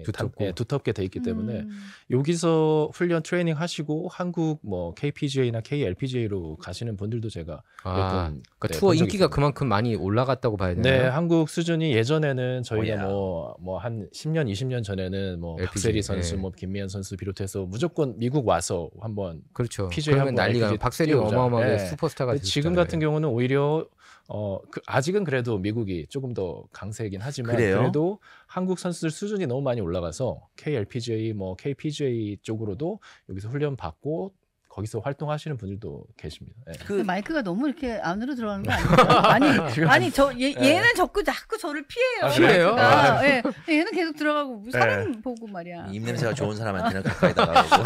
두텁고. 두텁게 돼 있기 때문에 여기서 훈련 트레이닝 하시고 한국 뭐 KPGA나 KLPGA로 가시는 분들도 제가 몇 분, 그러니까 네, 투어 본 적이 인기가 있습니다. 그만큼 많이 올라갔다고 봐야 되나요? 네, 한국 수준이 예전에는 저희가 오야. 뭐 한 10년, 20년 전에는 뭐 LPGA, 박세리 선수, 네. 뭐 김미연 선수 비롯해서 무조건 미국 와서 한번 그렇죠. PGA 그러면 한번 난리가 LPGA 박세리 뛰어보자. 어마어마하게 네. 슈퍼스타가 근데 지금 됐잖아요. 같은 경우는 오히려 아직은 그래도 미국이 조금 더 강세이긴 하지만 그래요? 그래도 한국 선수들 수준이 너무 많이 올라가서 KLPGA, 뭐 KPGA 쪽으로도 여기서 훈련 받고 거기서 활동하시는 분들도 계십니다. 네. 그 마이크가 너무 이렇게 안으로 들어가는 거 아니에요? 아니 얘는 자꾸 저를 피해요. 아, 그래요? 마이크가. 예, 얘는 계속 들어가고 사람 보고 말이야. 입냄새가 좋은 사람한테는 가까이 다가가고.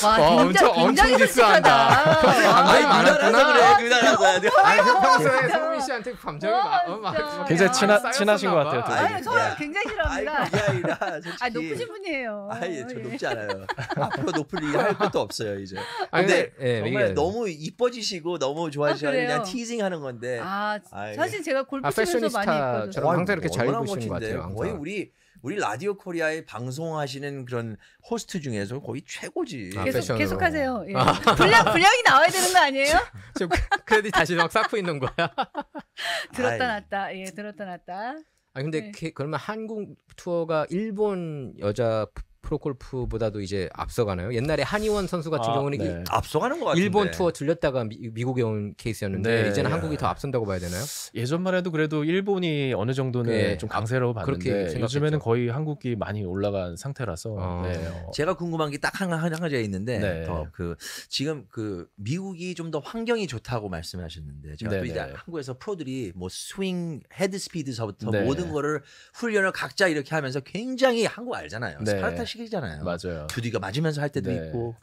와, 굉장히 디스한다. 감정이 많았구나. 그래. 누나라서. 아니, 평소에 성민 씨한테 감정이 진짜. 굉장히 쌓였었나 친하신 것 봐. 같아요, 두 분. 아니, 저 굉장히 싫어합니다. 그게 아니라 솔직히. 아, 높으신 분이에요. 아예 저 예. 높지 않아요. 앞으로 높을 일이 할 것도 없어요 이제. 아니, 근데 예, 정말 얘기해요. 너무 이뻐지시고 너무 좋아지시고 그래요? 그냥 티징하는 건데. 아, 아이. 사실 제가 골프 치면서 많이 패셔니스타처럼 예뻐졌어요. 항상 이렇게 잘 얼마나 입으시는 것 멋진데. 같아요, 거의 항상. 우리 라디오 코리아에 방송하시는 그런 호스트 중에서 거의 최고지. 아, 패션으로. 계속 하세요. 예. 분량이 나와야 되는 거 아니에요? 지금 크레딧 다시 막 쌓고 있는 거야. 들었다 아이. 놨다. 예, 들었다 놨다. 아 근데 네. 그러면 한국 투어가 일본 여자 프로골프보다도 이제 앞서가나요? 옛날에 한의원 선수 같은 경우는 네. 앞서가는 것 같은데. 일본 투어 들렸다가 미국에 온 케이스였는데 네. 이제는 한국이 더 앞선다고 봐야 되나요? 예전만 해도 그래도 일본이 어느 정도는 네. 좀 강세라고 그렇게 봤는데 생각했죠. 요즘에는 거의 한국이 많이 올라간 상태라서 제가 궁금한 게 딱 한 가지가 있는데 네. 더 지금 미국이 좀 더 환경이 좋다고 말씀하셨는데 제가 또 네, 이제 네. 한국에서 프로들이 뭐 스윙 헤드 스피드서부터 네. 모든 거를 훈련을 각자 이렇게 하면서 굉장히 한국 알잖아요. 네. 스파르타식이잖아요. 맞아요. 주디가 맞으면서 할 때도 네. 있고.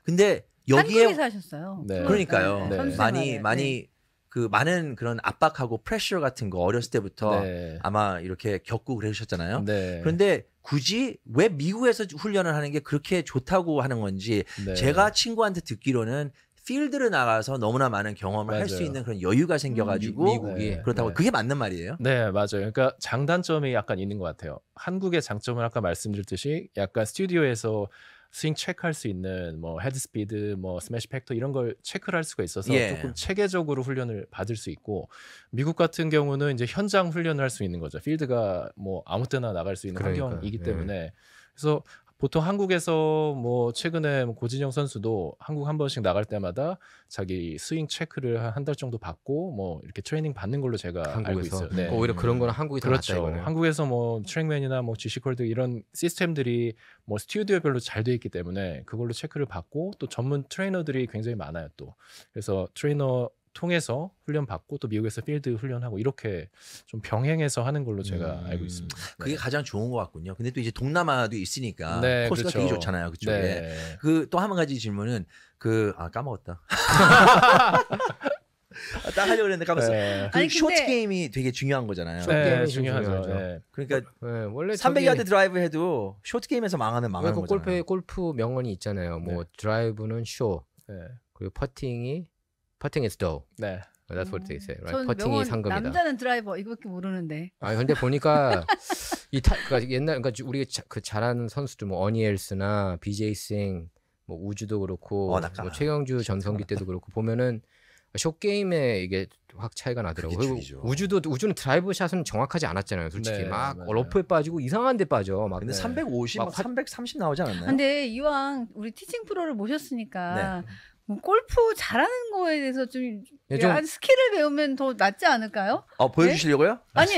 근데 여기에 한국에서 하셨어요. 네. 그러니까요. 네. 선수 많이 생활을. 많이 그 많은 그런 압박하고 프레셔 같은 거 어렸을 때부터 네. 아마 이렇게 겪고 그러셨잖아요. 네. 그런데 굳이 왜 미국에서 훈련을 하는 게 그렇게 좋다고 하는 건지 네. 제가 친구한테 듣기로는 필드를 나가서 너무나 많은 경험을 할 수 맞아요. 있는 그런 여유가 생겨가지고 미국이. 네. 그렇다고 네. 그게 맞는 말이에요? 네, 맞아요. 그러니까 장단점이 약간 있는 것 같아요. 한국의 장점은 아까 말씀드렸듯이 약간 스튜디오에서 스윙 체크할 수 있는 뭐 헤드 스피드, 뭐 스매시 팩터 이런 걸 체크를 할 수가 있어서 예. 조금 체계적으로 훈련을 받을 수 있고 미국 같은 경우는 이제 현장 훈련을 할 수 있는 거죠. 필드가 뭐 아무 때나 나갈 수 있는 그러니까요. 환경이기 예. 때문에 그래서 보통 한국에서 뭐 최근에 뭐 고진영 선수도 한국 한 번씩 나갈 때마다 자기 스윙 체크를 한 달 정도 받고 뭐 이렇게 트레이닝 받는 걸로 제가 알고 한국에서 있어요. 네. 오히려 그런 거는 한국이 더 낫다 그렇죠. 이거는. 한국에서 뭐 트랙맨이나 뭐 GC콜드 이런 시스템들이 뭐 스튜디오별로 잘 돼 있기 때문에 그걸로 체크를 받고 또 전문 트레이너들이 굉장히 많아요 또. 그래서 트레이너 통해서 훈련 받고 또 미국에서 필드 훈련하고 이렇게 좀 병행해서 하는 걸로 제가 알고 있습니다. 그게 네. 가장 좋은 것 같군요. 근데 또 이제 동남아도 있으니까 네, 코스가 그렇죠. 되게 좋잖아요, 그쪽에. 네. 그 또 한 가지 질문은 까먹었다. 딱 하려고 했는데 까먹었어. 네. 그 아니, 쇼트 근데- 게임이 되게 중요한 거잖아요. 쇼트 네, 게임이 중요하죠. 중요하죠. 네. 그러니까 네, 원래 300야드 드라이브 해도 쇼트 게임에서 망하는 그 거잖아요. 골프 명언이 있잖아요. 뭐 네. 드라이브는 쇼, 네. 그리고 퍼팅 is dough. 네. That's what they say. Right? 전 퍼팅이 명언 상금이다. 남자는 드라이버 이거밖에 모르는데. 아 근데 보니까 그러니까 옛날 그러니까 우리가 그 잘하는 선수들 뭐 어니엘스나 BJ 싱, 뭐 우주도 그렇고 뭐 최경주 전성기 때도 그렇고 보면은 숏 게임에 이게 확 차이가 나더라고요. 그게 그리고 죽이죠. 우주는 드라이브 샷은 정확하지 않았잖아요. 솔직히 네, 막 맞아요. 러프에 빠지고 이상한 데 빠져. 막 근데 네. 350, 막 330 나오지 않았나요? 근데 이왕 우리 티칭 프로를 모셨으니까 네. 뭐 골프 잘하는 거에 대해서 좀 예, 좀- 약간 스킬을 배우면 더 낫지 않을까요? 보여주시려고요? 아니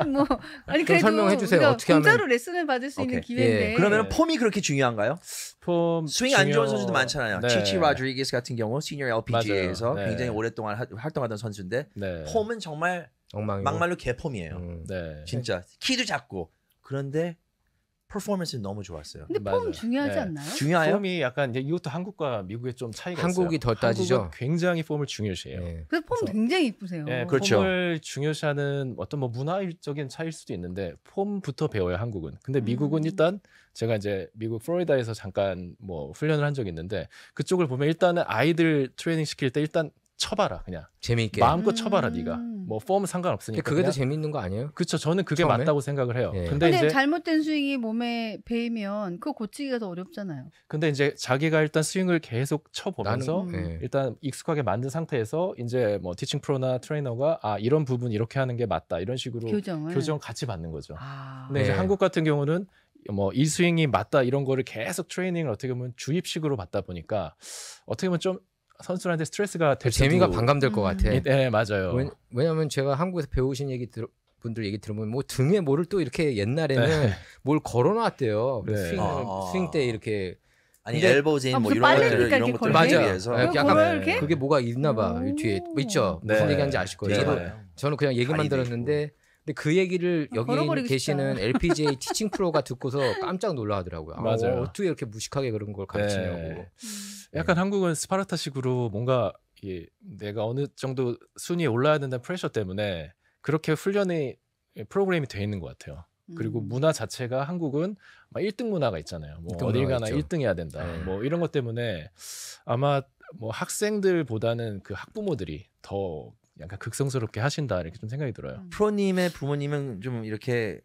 뭐 아니 좀 그래도 설명해 주세요. 우리가 어떻게 하면- 공짜로 레슨을 받을 수 있는 오케이. 기회인데. 예. 그러면 네. 폼이 그렇게 중요한가요? 폼 스윙 안 좋은 중요- 선수도 많잖아요. 네. 치치 로드리게스 같은 경우 시니어 LPGA에서 맞아요. 네. 굉장히 오랫동안 활동하던 선수인데 네. 폼은 정말 엉망이고. 막말로 개폼이에요. 네. 진짜 키도 작고 그런데 퍼포먼스는 너무 좋았어요. 근데 폼 맞아요. 중요하지 네. 않나요? 중요해요? 폼이 약간 이제 이것도 한국과 미국의 좀 차이가 한국이 있어요. 더 따지죠? 한국은 굉장히 폼을 중요시해요. 예. 그래서 폼 그래서- 굉장히 이쁘세요. 예, 그렇죠. 폼을 중요시하는 어떤 뭐 문화적인 차이일 수도 있는데 폼부터 배워요 한국은. 근데 미국은 일단 제가 이제 미국 플로리다에서 잠깐 뭐 훈련을 한 적이 있는데 그쪽을 보면 일단은 아이들 트레이닝 시킬 때 일단 쳐봐라 그냥 재미있게. 마음껏 쳐봐라 네가 음. 뭐 폼은 상관없으니까. 그게 더 그냥 재밌는 거 아니에요? 그쵸. 저는 그게 처음에? 맞다고 생각을 해요. 예. 근데 근데 이제 잘못된 스윙이 몸에 배이면 그거 고치기가 더 어렵잖아요. 근데 이제 자기가 일단 스윙을 계속 쳐보면서 나는- 예. 일단 익숙하게 만든 상태에서 이제 뭐 티칭 프로나 트레이너가 이런 부분 이렇게 하는 게 맞다 이런 식으로 교정을. 교정 같이 받는 거죠. 아. 근데 이제 네. 한국 같은 경우는 뭐 이 스윙이 맞다 이런 거를 계속 트레이닝을 어떻게 보면 주입식으로 받다 보니까 어떻게 보면 좀 선수들한테 스트레스가 될 재미가 수도- 반감될 것 같아. 네, 맞아요. 왜냐면 제가 한국에서 배우신 분들 얘기 들으면 뭐 등에 뭐를 또 이렇게 옛날에는 네. 뭘 걸어놨대요. 네. 스윙 때 이렇게 아니 근데- 엘보즈인 뭐 무슨 이런 것들 빨래니까 이런 이렇게 것들 걸게? 하기 맞아요. 위해서 네, 그거 약간 걸어요, 이렇게? 그게 뭐가 있나 봐. 이 뒤에 뭐 있죠. 무슨 네. 얘기하는지 아실 거예요. 네. 저도, 알아요. 저는 그냥 얘기만 다리도 들었는데 근데 그 얘기를 여기 걸어버리고 계시는 LPGA 티칭 프로가 듣고서 깜짝 놀라더라고요. 맞아요. 어떻게 이렇게 무식하게 그런 걸 가르치냐고. 네. 약간 한국은 스파르타식으로 뭔가 내가 어느 정도 순위에 올라야 된다는 프레셔 때문에 그렇게 훈련이 프로그램이 돼 있는 것 같아요. 그리고 문화 자체가 한국은 막 1등 문화가 있잖아요. 뭐 1등 어딜 문화가 가나 있죠. 1등 해야 된다. 네. 뭐 이런 것 때문에 아마 뭐 학생들보다는 그 학부모들이 더 약간 극성스럽게 하신다 이렇게 좀 생각이 들어요. 프로님의 부모님은 좀 이렇게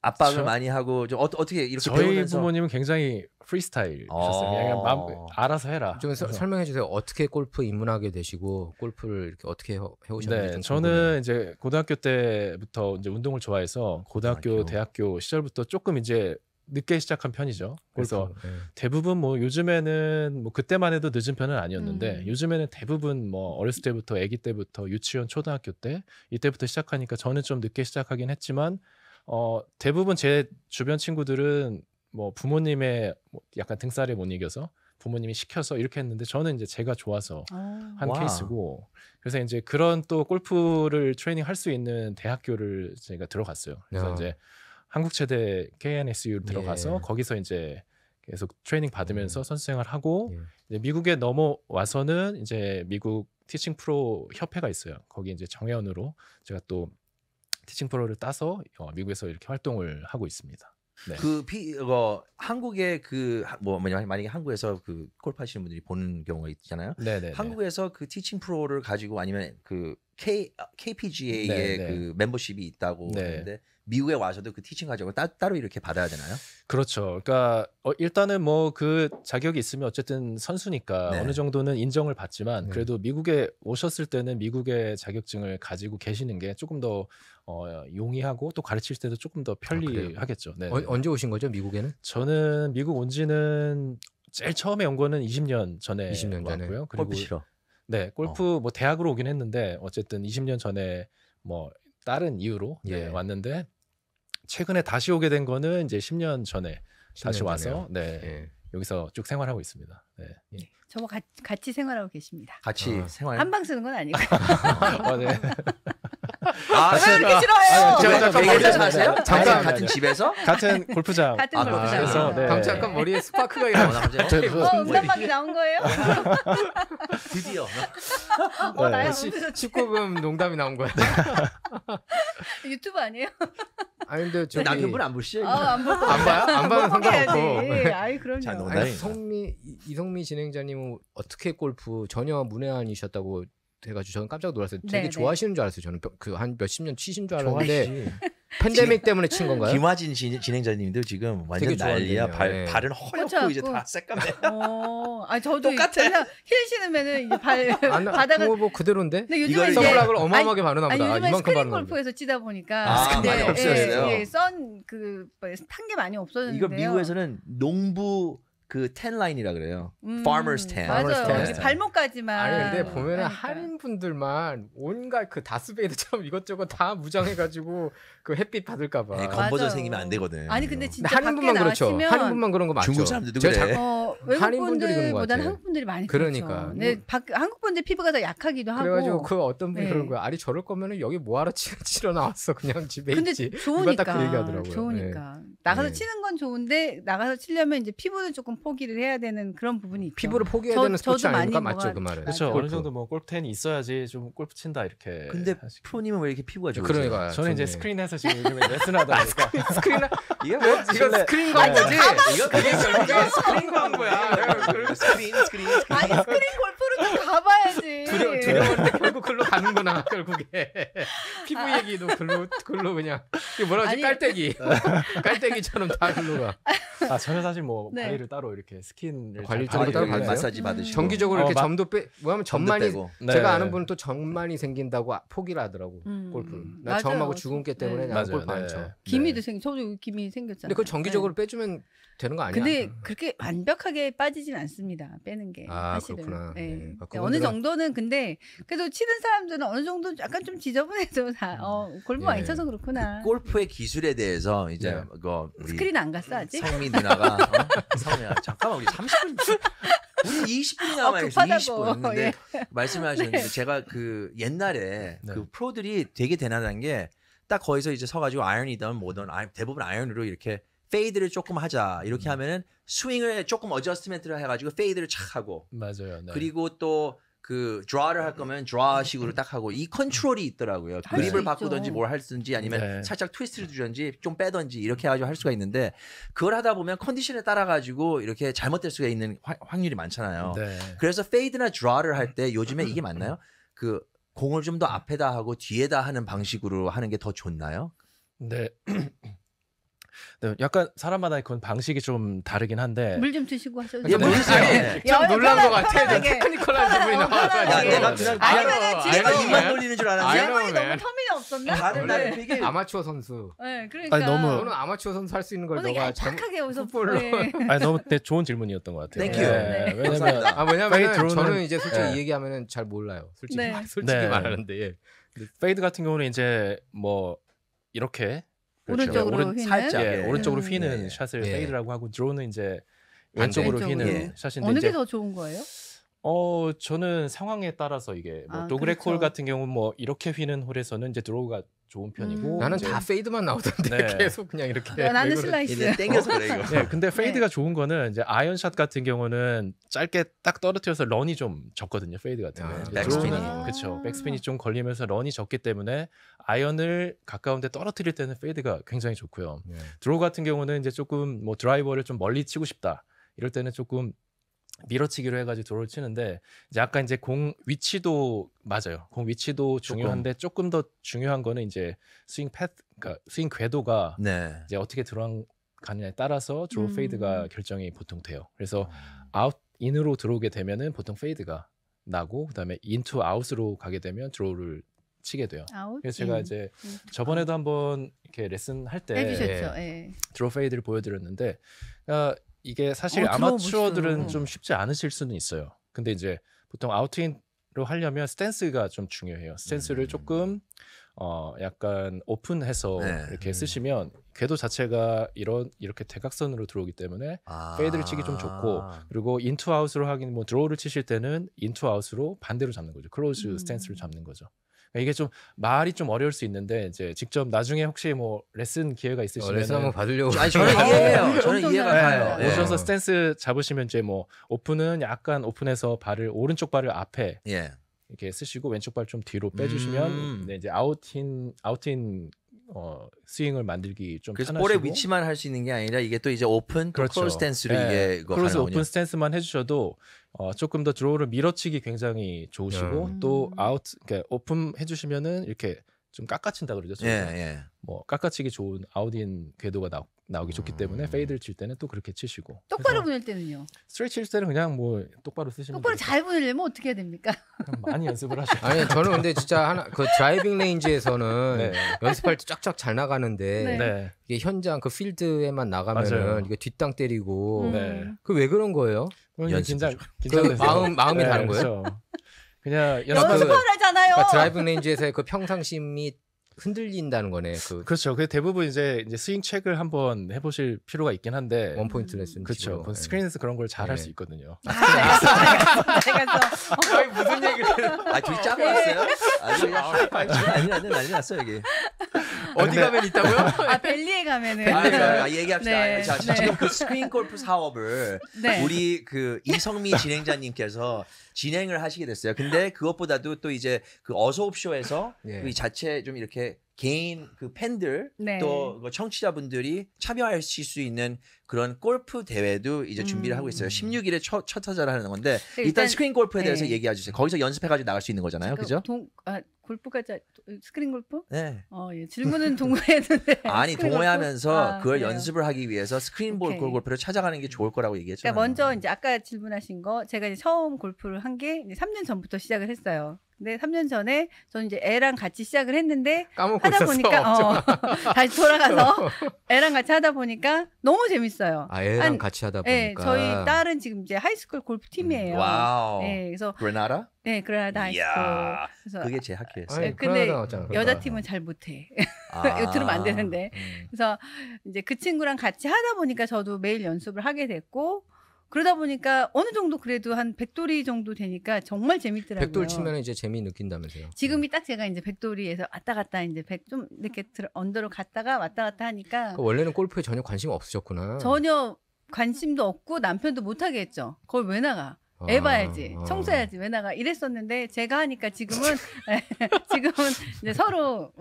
압박을 많이 하고 좀 어떻게 이렇게 저희 배우면서 부모님은 굉장히 프리스타일이셨어요. 그냥 마음 알아서 해라. 좀 그래서- 설명해 주세요. 어떻게 골프 입문하게 되시고 골프를 이렇게 어떻게 해오셨는지 네, 좀 저는 궁금해요. 이제 고등학교 때부터 이제 운동을 좋아해서 고등학교, 대학교 시절부터 조금 이제 늦게 시작한 편이죠. 그래서 골프, 네. 대부분 뭐 요즘에는 뭐 그때만 해도 늦은 편은 아니었는데 음. 요즘에는 대부분 뭐 어렸을 때부터 아기 때부터 유치원, 초등학교 때 이때부터 시작하니까 저는 좀 늦게 시작하긴 했지만 대부분 제 주변 친구들은 뭐 부모님의 뭐 약간 등살에 못 이겨서 부모님이 시켜서 이렇게 했는데 저는 이제 제가 좋아서 한 와. 케이스고 그래서 이제 그런 또 골프를 트레이닝 할 수 있는 대학교를 제가 들어갔어요. 그래서 야. 이제 한국체대 KNSU 들어가서 예. 거기서 이제 계속 트레이닝 받으면서 선수 생활 하고 예. 이제 미국에 넘어와서는 이제 미국 티칭 프로 협회가 있어요. 거기 이제 정회원으로 제가 또 티칭 프로를 따서 미국에서 이렇게 활동을 하고 있습니다. 네. 한국의 만약에 한국에서 그 골프 하시는 분들이 보는 경우가 있잖아요. 네네. 한국에서 그 티칭 프로를 가지고 아니면 그 KPGA의 네네. 그 멤버십이 있다고 네. 하는데 미국에 와서도 그 티칭 과정을 따로 이렇게 받아야 되나요? 그렇죠. 그러니까 일단은 뭐 그 자격이 있으면 어쨌든 선수니까 네. 어느 정도는 인정을 받지만 네. 그래도 미국에 오셨을 때는 미국의 자격증을 가지고 계시는 게 조금 더 용이하고 또 가르칠 때도 조금 더 편리하겠죠. 네. 언제 오신 거죠 미국에는? 저는 미국 온 지는 제일 처음에 온 거는 20년 전에 20년 전에. 왔고요. 그리고 골프 싫어. 네, 골프 뭐 대학으로 오긴 했는데 어쨌든 20년 전에 뭐 다른 이유로 예. 왔는데 최근에 다시 오게 된 거는 이제 10년 전에 10년 다시 전에요. 와서 네, 예. 여기서 쭉 생활하고 있습니다. 네. 저와 같이 생활하고 계십니다. 같이 생활. 한 방 쓰는 건 아니고. 네. 왜 이렇게 싫어해요? 잠깐 매일에서 사세요? 잠깐. 같은 집에서? 같은 골프장. 같은 골프장. 그래서 네. 방금 약간 머리에 스파크가 일어나. 음란막이 나온 거예요? 드디어. 나야 네. 19금 농담이 나온 거야. 유튜브 아니에요? 아니 근데 저기 남편분 안 보시죠? 안 볼 거. 안 봐요? 안 봐면 상관없고. 아이 그럼요. 자, 농담. 아니, 이성미 진행자님은 어떻게 골프 전혀 문외한이셨다고 해가지고 저는 깜짝 놀랐어요. 되게 네네. 좋아하시는 줄 알았어요. 저는 그 한 몇십 년 치신 줄 알았는데 좋아하시지. 팬데믹 때문에 친 건가요? 김화진 진행자님도 지금 완전 되게 난리야. 좋아하는데요. 네. 발은 허옇고 꽂혀갖고. 이제 다 새까매. 저도 똑같아. 그냥 힐 신으면은 이제 바닥을. 뭐 그대로인데. 근데 요즘에 이걸 이제 선글락을 어마어마하게 바르나 보다. 요즘에 이만큼 스크린 바르나 보다. 골프에서 치다 보니까 아, 많이 없어졌어요. 탄 게 많이 없어졌는데요. 이거 미국에서는 농부 그 텐 라인이라 그래요. Farmers tan. 맞아요. Farmers tan. 이제 발목까지만. 아니 근데 보면은 그러니까. 한인 분들만 온갖 그 다스베이더처럼 이것저것 다 무장해가지고 그 햇빛 받을까봐. 네, 건버져 맞아요. 생기면 안 되거든. 아니 근데 근데 진짜 한인 밖에 분만 그렇죠. 나가시면 한인 분만 그런 거 맞죠. 중국 사람들도 제가 그래. 한인 외국 분들이 그런 것 분들보다는 같아. 한국 분들이 많이 그러니까. 그렇죠. 근데 한국 분들 피부가 더 약하기도 하고. 그래가지고 그 어떤 분이 네. 그런 거야. 아니 저럴 거면은 여기 뭐하러 치러 나왔어. 그냥 집에 근데 있지. 좋으니까. 누가 딱 그 얘기하더라고요. 좋으니까. 나가서 네. 치는 건 좋은데 나가서 치려면 이제 피부는 조금 포기를 해야 되는 그런 부분이 있죠. 피부를 포기해야 저- 되는 스포츠 저도 아닙니까? 많이 맞죠 먹어야- 그 말은. 그렇죠. 맞아요. 어느 정도 뭐 골프텐이 있어야지 좀 골프 친다 이렇게. 근데 하시고. 프로님은 왜 이렇게 피부가 좋으세요? 그러니까 저는 이제 좋네. 스크린에서 지금 요즘에 레슨하다 보니까 스크린 이게 뭐 이거 스크린 거 거지? 이거 그게 결국에 스크린 거한 거야. 스크린. 아니 스크린 골프를 좀 가봐야지. 두려운데 결국 글로 가는구나 결국에 피부 얘기도 글로 그냥 이게 뭐라 하지 아니. 깔때기처럼 다 글로 가. 저는 사실 뭐 네. 관리를 따로 이렇게 스킨을 관리 잘 따로 받아요. 받아요? 마사지 받으시고. 정기적으로 이렇게 점도 빼 뭐하면 점만이 빼고. 네. 제가 아는 분은 또 점만이 생긴다고 포기를 하더라고 골프. 나 맞아요. 점하고 주근깨 때문에 네. 나 맞아요. 골프 안 쳐. 네. 기미도 저도 기미 생겼잖아요. 근데 그걸 정기적으로 빼주면 되는 거 아니야? 근데 그렇게 완벽하게 빠지진 않습니다. 빼는 게 아, 사실은. 그렇구나. 네. 네. 아, 어느 그분들은- 정도는 근데 그래도 치는 사람들은 어느 정도 약간 좀 지저분해도 다 골프 많이 예. 쳐서 그렇구나. 골프의 기술에 대해서 이제 네. 그거 우리 스크린 안 갔어 아직? 성미 누나가 성미야 잠깐만 우리 30분 우리 20분이 남아 있어. 급하다고. 20분. 근데 예. 말씀하셨는데 제가 그 옛날에 네. 그 프로들이 되게 대단한 게 딱 거기서 이제 서가지고 아이언이든 뭐든 대부분 아이언으로 이렇게 페이드를 조금 하자 이렇게 하면은 스윙을 조금 어저스트먼트를 해가지고 페이드를 착 하고 맞아요. 네. 그리고 또 그 드라를 할 거면 드라식으로 딱 하고 이 컨트롤이 있더라고요. 할수 그립을 있죠. 바꾸든지 뭘 할든지 아니면 네. 살짝 트위스트를 주든지 좀 빼든지 이렇게 해가지고 할 수가 있는데 그걸 하다 보면 컨디션에 따라 가지고 이렇게 잘못될 수가 있는 확률이 많잖아요. 네. 그래서 페이드나 드라를 할 때 요즘에 이게 맞나요? 그 공을 좀 더 앞에다 하고 뒤에다 하는 방식으로 하는 게 더 좋나요? 네. 네, 약간 사람마다 그건 방식이 좀 다르긴 한데 물 좀 드시고 하셔도 이게 돼요. 모르세요. 아니, 좀 놀란 것 같아. 편하게. 테크니컬한 부분이 나와서. 야, 내가 그냥 아니면은 지금 내가 아이언맨. 입만 돌리는 줄 알았는데 아이언맨. 질문이 너무 터미이 없었나? 다른 네. 나는 되게 아마추어 선수. 네, 그러니까 아니, 너무- 너는 아마추어 선수 할 수 있는 걸 오늘 너가 잘못. 얄팍하게 여기서 풋볼로. 네. 아니 너무 좋은 질문이었던 것 같아요. Thank you. 네. 왜냐면 감사합니다. 아 왜냐면 페이드로는- 저는 이제 솔직히 네. 이 얘기하면은 잘 몰라요. 솔직히 네. 솔직히 네. 말하는데. 예. 페이드 같은 경우는 이제 뭐 이렇게 오른쪽으로 오른- 휘는 살짝. 예, 예. 오른쪽으로 음. 휘는 예. 샷을 예. 페이드라고 하고 드로우는 이제 반대. 왼쪽으로 왼쪽으로. 휘는 예. 샷인데 어느 이제 게 더 좋은 거예요? 저는 상황에 따라서 이게 뭐 아, 도그레 콜 그렇죠. 같은 경우 뭐 이렇게 휘는 홀에서는 이제 드로우가 좋은 편이고 나는 이제 다 페이드만 나오던데 네. 계속 그냥 이렇게 나는 왜 그러지? 슬라이스. 땡겨서 그래 이거. 네, 근데 페이드가 좋은 거는 이제 아이언샷 같은 경우는 짧게 딱 떨어뜨려서 런이 좀 적거든요. 페이드 같은 경우는. 백스핀이. 그렇죠. 백스핀이 좀 걸리면서 런이 적기 때문에 아이언을 가까운데 떨어뜨릴 때는 페이드가 굉장히 좋고요. 네. 드로우 같은 경우는 이제 조금 뭐 드라이버를 좀 멀리 치고 싶다. 이럴 때는 조금 밀어치기로 해가지고 드로우를 치는데 이제 아까 이제 공 위치도 맞아요. 공 위치도 중요한데 조금 더 중요한 거는 이제 스윙 패스, 그러니까 스윙 궤도가 네. 이제 어떻게 들어가느냐에 따라서 드로우 페이드가 결정이 보통 돼요. 그래서 아웃 인으로 들어오게 되면은 보통 페이드가 나고 그다음에 인투 아웃으로 가게 되면 드로우를 치게 돼요. 아웃. 그래서 제가 이제 저번에도 한번 이렇게 레슨 할 때 해주셨죠. 예. 드로우 페이드를 보여드렸는데 이게 사실 드로우 아마추어들은 멋있어요. 좀 쉽지 않으실 수는 있어요. 근데 이제 보통 아웃인으로 하려면 스탠스가 좀 중요해요. 스탠스를 조금 약간 오픈해서 네. 이렇게 쓰시면 궤도 자체가 이렇게 대각선으로 들어오기 때문에 페이드를 치기 좀 좋고 그리고 인투 아웃으로 하긴 뭐 드로우를 치실 때는 인투 아웃으로 반대로 잡는 거죠. 클로즈 스탠스를 잡는 거죠. 이게 좀 말이 좀 어려울 수 있는데 이제 직접 나중에 혹시 뭐 레슨 기회가 있으시면 레슨 한번 받으려고. 아니 저는 이해해요. 저는 엄청 이해가 잘해요. 가요. 네. 오셔서 스탠스 잡으시면 이제 뭐 오픈은 약간 오픈해서 발을 오른쪽 발을 앞에 예. 이렇게 쓰시고 왼쪽 발 좀 뒤로 빼주시면 네, 이제 아웃인 스윙을 만들기 좀 그래서 편하시고 볼의 위치만 할 수 있는 게 아니라 이게 또 이제 오픈, 또 그렇죠. 클로즈 스탠스로 네. 이게 이거 클로즈 가능하군요. 오픈 스탠스만 해주셔도 조금 더 드로우를 밀어치기 굉장히 좋으시고 또 아웃 그러니까 오픈 해주시면은 이렇게 좀 깎아친다 그러죠. 예, 저희가. 예. 뭐 깎아치기 좋은 아웃인 궤도가 나오기 좋기 때문에 페이드를 칠 때는 또 그렇게 치시고 똑바로 보낼 때는요. 스트레이트 칠 때는 그냥 뭐 똑바로 쓰시면 똑바로 되죠. 잘 보내려면 어떻게 해야 됩니까? 그냥 많이 연습을 하셔야 돼요. 아니 저는 근데 진짜 그 드라이빙 레인지에서는 네. 연습할 때 쫙쫙 잘 나가는데 네. 네. 이게 현장 그 필드에만 나가면은 맞아요. 이게 뒷땅 때리고 네. 그 왜 그런 거예요? 연습 그 마음이 다른 거예요? 그렇죠. 그냥 연습하라잖아요. 그러니까 드라이빙 레인지에서의 그 평상심이 흔들린다는 거네. 그렇죠. 그 대부분 이제 스윙 체크를 한번 해보실 필요가 있긴 한데 원 포인트 레슨. 그렇죠. 그 스크린에서 그런 걸 잘 할 수 있거든요. 내가 무슨 얘기를? 아 둘이 짜고 왔어요? 아주 그냥 하이파이브 난리 났어 여기. 어디 가면 있다고요? 아 벨리에 가면은. 얘기합시다. 네. 자, 네. 지금 그 스크린 골프 사업을 네. 우리 그 이성미 진행자님께서 진행을 하시게 됐어요. 근데 그것보다도 또 이제 그 어서옵쇼에서 예. 그 자체 좀 이렇게 개인 그 팬들 네. 또 그 청취자분들이 참여하실 수 있는 그런 골프 대회도 이제 준비를 하고 있어요. 16일에 첫 타자를 하는 건데 일단 스크린 골프에 대해서 네. 얘기해 주세요. 거기서 연습해가지고 나갈 수 있는 거잖아요, 그죠? 골프까지 스크린 골프? 네. 예. 질문은 동호회했는데. 아니 스크린 동호회하면서 골프? 그걸 그래요. 연습을 하기 위해서 스크린 오케이. 골프를 찾아가는 게 좋을 거라고 얘기했잖아요. 그러니까 먼저 이제 아까 질문하신 거 제가 이제 처음 골프를 한 게 3년 전부터 시작을 했어요. 근데 3년 전에 저는 이제 애랑 같이 시작을 했는데 까먹고 하다 있었어. 보니까 다시 돌아가서 애랑 같이 하다 보니까 너무 재밌어요. 아 애랑 같이 하다 네, 보니까. 저희 딸은 지금 이제 하이스쿨 골프 팀이에요. 와우. 네, 그래서 그레나다? 네, 그라나다 하이스쿨. 이야, 그래서 그게 제 학교였어요. 아니, 네, 근데 그러다 나왔잖아, 여자 그러다. 팀은 잘 못해. 아. 이거 들으면 안 되는데. 음. 그래서 이제 그 친구랑 같이 하다 보니까 저도 매일 연습을 하게 됐고 그러다 보니까 어느 정도 그래도 한 100돌이 정도 되니까 정말 재밌더라고요. 백돌 치면 이제 재미 느낀다면서요. 지금이 딱 제가 이제 100돌이에서 왔다 갔다 이제 100 좀 이렇게 언더로 갔다가 왔다 갔다 하니까 그 원래는 골프에 전혀 관심 없으셨구나. 전혀 관심도 없고 남편도 못 하게 했죠. 거기 왜 나가? 애 봐야지, 청소해야지, 왜 나가? 이랬었는데 제가 하니까 지금은 이제 서로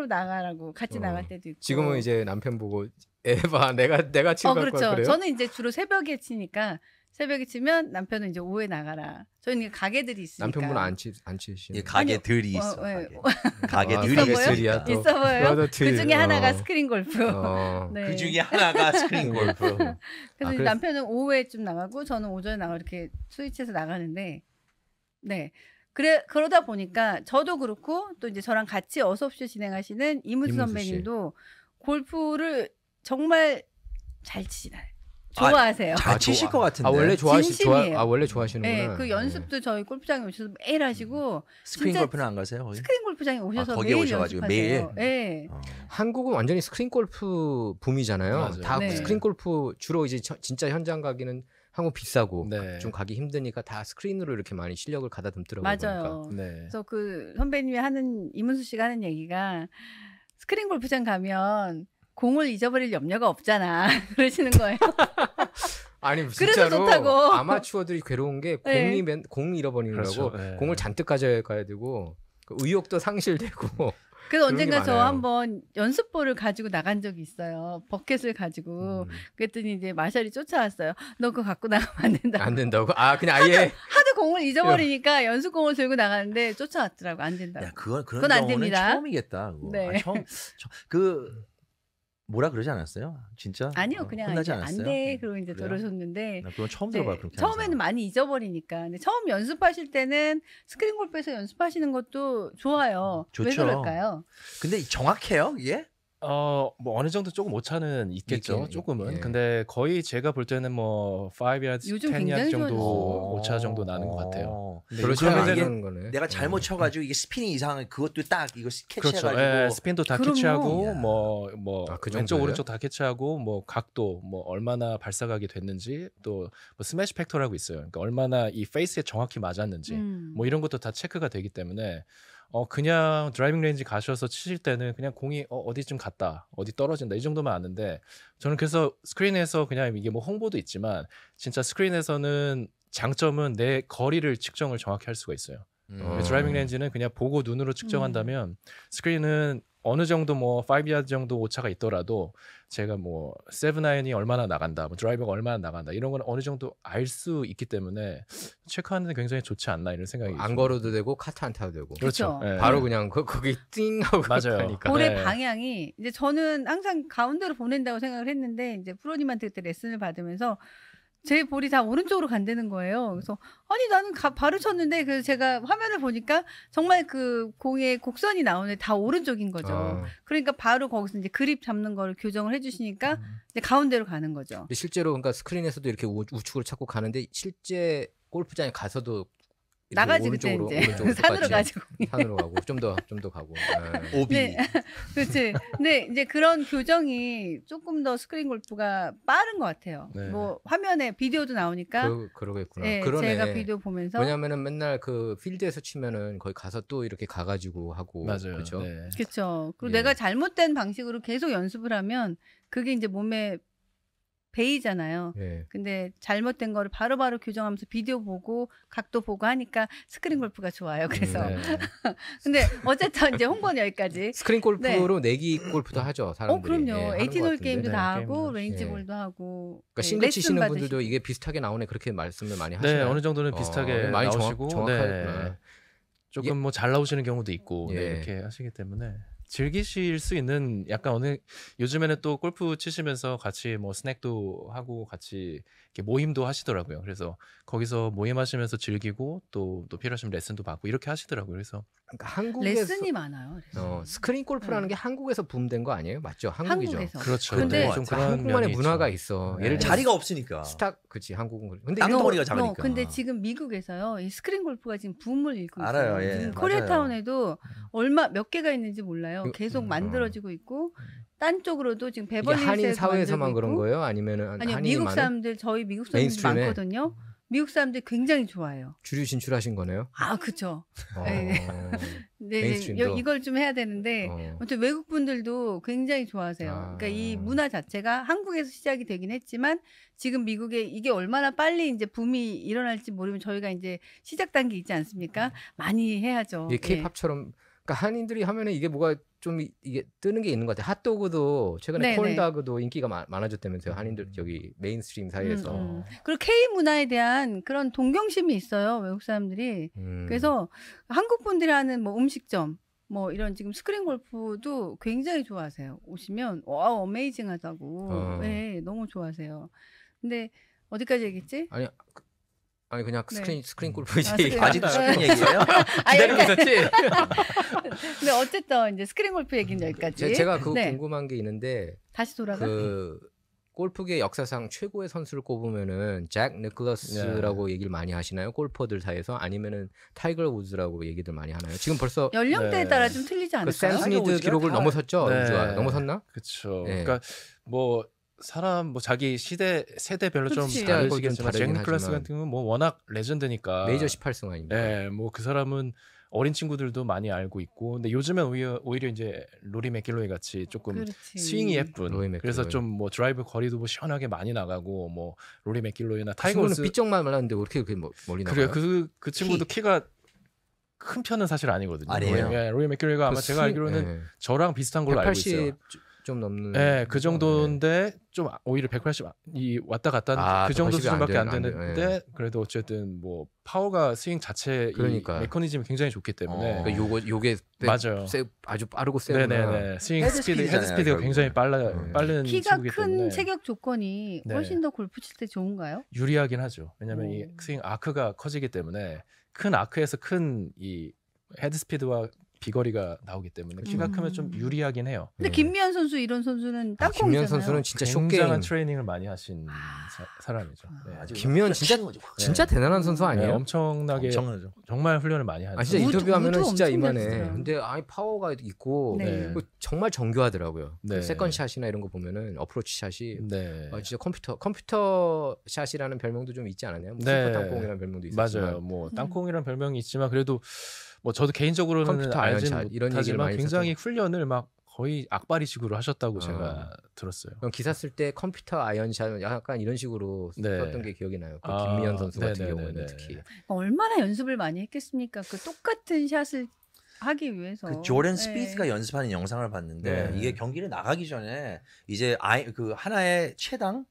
나가라고 같이 나갈 때도 있고. 지금은 이제 남편 보고 애 봐, 내가 치고 갈 그렇죠. 거야 그래요? 저는 이제 주로 새벽에 치니까 새벽에 치면 남편은 이제 오후에 나가라. 저희는 가게들이 있으니까. 남편분은 안 치시는. 예, 가게들이 있어. 네. 가게들이 있어 있으리야. 보여요? 있어 보여요? 그 중에 하나가 스크린 골프. 네. 그 중에 하나가 스크린 골프. 그래서 그래서- 남편은 오후에 좀 나가고 저는 오전에 나가고 이렇게 스위치해서 나가는데 네. 그러다 보니까 저도 그렇고 또 이제 저랑 같이 어서옵쇼 진행하시는 이문수 이문수 선배님도 골프를 정말 잘 치시나요? 좋아하세요. 잘 치실 것 같은데. 원래 진심이에요. 원래 좋아하시는구나. 네, 그 연습도 저희 골프장에 오셔서 매일 하시고 스크린 진짜 골프는 안 가세요? 거기? 스크린 골프장에 오셔서 거기 매일 오셔가지고 연습하세요. 매일? 네. 한국은 완전히 스크린 골프 붐이잖아요. 맞아요. 다 네. 스크린 골프 주로 이제 진짜 현장 가기는 한국 비싸고 네. 좀 가기 힘드니까 다 스크린으로 이렇게 많이 실력을 가다듬더라고요. 맞아요. 네. 그래서 그 선배님이 하는 이문수 씨가 하는 얘기가 스크린 골프장 가면 공을 잊어버릴 염려가 없잖아. 그러시는 거예요. 아니 그래서 진짜로 좋다고. 아마추어들이 괴로운 게 네. 공 잃어버리느라고 그렇죠. 네. 공을 잔뜩 가져가야 되고 그 의욕도 상실되고 그래서 그런 게 언젠가 저 많아요. 한번 연습볼을 가지고 나간 적이 있어요. 버켓을 가지고. 그랬더니 이제 마샬이 쫓아왔어요. 너 그거 갖고 나가면 안 된다고. 안 된다고? 아 그냥 아예 하도 공을 잊어버리니까 연습공을 들고 나가는데 쫓아왔더라고. 안 된다고. 야, 그런 그건 안 경우는 됩니다. 처음이겠다. 그거. 네. 뭐라 그러지 않았어요? 진짜? 아니요, 그냥 혼나지 이제 않았어요? 안 돼. 그러고 이제 그래요? 들어줬는데. 나 그건 처음 이제 들어봐요. 그렇게 하는 처음에는 사람. 많이 잊어버리니까. 근데 처음 연습하실 때는 스크린 골프에서 연습하시는 것도 좋아요. 왜 좋죠. 그럴까요? 근데 정확해요, 이게? 뭐 어느 정도 조금 오차는 있겠죠. 있긴, 조금은. 예. 근데 거의 제가 볼 때는 뭐 5yards, 요즘 10yards 굉장히 정도 좋아졌어요. 오차 정도 나는 것 같아요. 근데 그렇죠. 요즘에는 알겠는 거네. 내가 잘못 쳐가지고 이게 스피닝 이상한 그것도 딱 이거 그렇죠. 캐치해가지고 예, 스핀도 다 그럼요. 캐치하고 이야. 뭐 아, 그 왼쪽 정도예요? 오른쪽 다 캐치하고 뭐 각도 뭐 얼마나 발사각이 됐는지 또 뭐 스매시 팩터라고 있어요. 그러니까 얼마나 이 페이스에 정확히 맞았는지 뭐 이런 것도 다 체크가 되기 때문에 그냥 드라이빙 레인지 가셔서 치실 때는 그냥 공이 어디쯤 갔다 어디 떨어진다 이 정도만 아는데 저는 그래서 스크린에서 그냥 이게 뭐 홍보도 있지만 진짜 스크린에서는 장점은 내 거리를 측정을 정확히 할 수가 있어요. 드라이빙 레인지는 그냥 보고 눈으로 측정한다면 스크린은 어느 정도 뭐 5야드 정도 오차가 있더라도 제가 뭐 7아이언이 얼마나 나간다, 뭐 드라이버가 얼마나 나간다 이런 건 어느 정도 알 수 있기 때문에 체크하는 데 굉장히 좋지 않나 이런 생각이 안 좀- 걸어도 되고 카트 안 타도 되고 그렇죠. 예. 바로 그냥 거기 띵 하고 맞아요. 가니까. 볼의 네. 방향이 이제 저는 항상 가운데로 보낸다고 생각을 했는데 이제 프로님한테 그때 레슨을 받으면서 제 볼이 다 오른쪽으로 간다는 거예요. 그래서 아니 나는 바로 쳤는데 그래서 제가 화면을 보니까 정말 그 공의 곡선이 나오는데 다 오른쪽인 거죠. 그러니까 바로 거기서 이제 그립 잡는 거를 교정을 해주시니까 이제 가운데로 가는 거죠. 근데 실제로 그러니까 스크린에서도 이렇게 우측으로 찾고 가는데 실제 골프장에 가서도 이렇게 나가지 그때 오른쪽으로 이제 오른쪽으로 산으로 똑같이 가지고. 산으로 가고 좀 더 가고. 예. 오비. 네, 그렇지. 근데 이제 그런 교정이 조금 더 스크린 골프가 빠른 것 같아요. 네. 뭐 화면에 비디오도 나오니까. 그러겠구나. 네, 그러네. 제가 비디오 보면서. 왜냐면은 맨날 그 필드에서 치면은 거기 가서 또 이렇게 가가지고 하고 맞아요. 그렇죠. 네. 그렇죠. 그리고 예. 내가 잘못된 방식으로 계속 연습을 하면 그게 이제 몸에 베이잖아요. 예. 근데 잘못된 거를 바로바로 교정하면서 비디오 보고 각도 보고 하니까 스크린 골프가 좋아요. 그래서 네. 근데 어쨌든 이제 홍보는 여기까지. 스크린 골프로 내기 골프도 하죠 사람들이. 그럼요. 예, 하는 에이틴 것 홀 같은데. 게임도 네, 다 하고 게임도. 레인지볼도 하고. 그러니까 네, 싱글 레슨 치시는 받으시고. 분들도 이게 비슷하게 나오네 그렇게 말씀을 많이 네, 하시나요? 어느 정도는 비슷하게 많이 나오시고 정확하구나. 네. 조금 뭐 잘 나오시는 경우도 있고 예. 네, 이렇게 하시기 때문에 즐기실 수 있는 약간 요즘에는 또 골프 치시면서 같이 뭐 스낵도 하고 같이 이렇게 모임도 하시더라고요. 그래서 거기서 모임하시면서 즐기고 또 필요하시면 레슨도 받고 이렇게 하시더라고요. 그래서 그러니까 한국에서 레슨이 많아요. 레슨. 스크린 골프라는 게 한국에서 붐된 거 아니에요? 맞죠? 한국이죠. 한국에서. 그렇죠. 근데 네, 좀 그런 한국만의 면이 문화가 있죠. 있어. 네. 예를 들어 자리가 없으니까. 그치 한국은. 근데 땅덩어리가 작으니까. 근데 지금 미국에서요, 이 스크린 골프가 지금 붐을 일고 있어요. 알아요, 예, 지금 맞아요. 코리아타운에도 몇 개가 있는지 몰라요. 계속 만들어지고 있고, 딴 쪽으로도 지금 이게 베벌리힐스에서 한인 사회에서만 만들고 그런 있고. 거예요? 아니면은 아니요, 한인이 미국 많은? 사람들 저희 미국 사람들 메인스트림에? 많거든요. 미국 사람들 굉장히 좋아해요. 주류 진출하신 거네요. 아, 그쵸. 어. 네. 네, 메인스트림도? 이걸 좀 해야 되는데 아무튼 외국 분들도 굉장히 좋아하세요. 그러니까 이 문화 자체가 한국에서 시작이 되긴 했지만 지금 미국에 이게 얼마나 빨리 이제 붐이 일어날지 모르면 저희가 이제 시작 단계 있지 않습니까? 많이 해야죠. 이게 케이팝처럼 그러니까 한인들이 하면은 이게 뭐가 좀 이게 뜨는 게 있는 것 같아요. 핫도그도 최근에 네네. 콜다그도 인기가 많아졌다면서요. 한인들 저기 메인스트림 사이에서. 그리고 K 문화에 대한 그런 동경심이 있어요. 외국 사람들이. 그래서 한국 분들이 하는 뭐 음식점 뭐 이런 지금 스크린 골프도 굉장히 좋아하세요. 오시면 와 어메이징하다고. 네, 너무 좋아하세요. 근데 어디까지 얘기했지? 아니 그냥 네. 스크린 골프지. 아직도 스크린 얘기예요? 기다리고 있었지. 근데 어쨌든 이제 스크린 골프 얘기는 여기까지. 제가 네. 궁금한 게 있는데 다시 돌아가. 그 골프계 역사상 최고의 선수를 꼽으면은 잭 니클러스라고 얘기를 많이 하시나요? 골퍼들 사이에서 아니면은 타이거 우즈라고 얘기들 많이 하나요? 지금 벌써 연령대에 네. 따라 좀 틀리지 그 않을까요? 샘 스미드 기록을 넘어섰죠. 네. 우즈가 넘어섰나? 그렇죠. 네. 그러니까 뭐 사람 뭐 자기 세대별로 좀 그치. 다르시겠지만 잭 다르긴 니클러스 하지만. 같은 경우는 뭐 워낙 레전드니까 메이저 18승 아닙니까? 네, 뭐 그 사람은 어린 친구들도 많이 알고 있고, 근데 요즘엔 오히려 이제 로리 맥길로이 같이 조금 그렇지. 스윙이 예쁜, 그래서 좀 뭐 드라이브 거리도 뭐 시원하게 많이 나가고, 뭐 로리 맥길로이나 타이거 우즈 삐쩍만 말랐는데 왜 이렇게 멀리 나가요? 그래요. 그 친구도 키가 큰 편은 사실 아니거든요. 아니에요. 로리 맥길로이가 아마 제가 알기로는 저랑 비슷한 걸로 알고 있어요. 180 좀 넘는. 네, 그 정도인데 좀 오히려 180이 왔다 갔다 그 정도 수준밖에 안 되는데 그래도 어쨌든 뭐 파워가 스윙 자체 그러니까. 이 메커니즘이 굉장히 좋기 때문에 그러니까 요게 맞아요. 아주 빠르고 세구나. 네네네. 스윙 헤드 스피드가 굉장히 빠른 키가 친구이기 큰 때문에 체격 조건이 훨씬 더 골프 칠 때 좋은가요? 유리하긴 하죠. 왜냐하면 이 스윙 아크가 커지기 때문에 큰 아크에서 큰 이 헤드 스피드와 비거리가 나오기 때문에 키가 크면 좀 유리하긴 해요. 근데 김미연 선수 이런 선수는 땅콩이잖아요. 김미연 선수는 진짜 굉장한 트레이닝을 많이 하신 사람이죠. 네. 김미연 진짜 대단한 선수 아니에요? 네, 엄청나게 엄청나죠. 정말 훈련을 많이 하죠. 진짜 인터뷰하면은 진짜 이만해. 잘했어요. 근데 파워가 있고 네. 정말 정교하더라고요. 네. 세컨샷이나 이런 거 보면은 어프로치 샷이 네. 진짜 컴퓨터 샷이라는 별명도 좀 있지 않았나요? 뭐 슈퍼 땅콩이라는 별명도 있었지만. 맞아요. 뭐 땅콩이라는 별명이 있지만 그래도 뭐 저도 개인적으로는 컴퓨터 알진 아이언샷 이런 얘기를 못하지만 많이 굉장히 훈련을 막 거의 악바리식으로 하셨다고 제가 들었어요. 그럼 기사 쓸 때 컴퓨터 아이언샷 약간 이런 식으로 썼던 게 기억이 나요. 김미연 선수 같은 경우는 특히. 얼마나 연습을 많이 했겠습니까? 그 똑같은 샷을 하기 위해서. 그 조던 스피스가 연습하는 영상을 봤는데 이게 경기를 나가기 전에 이제 그 하나의 최당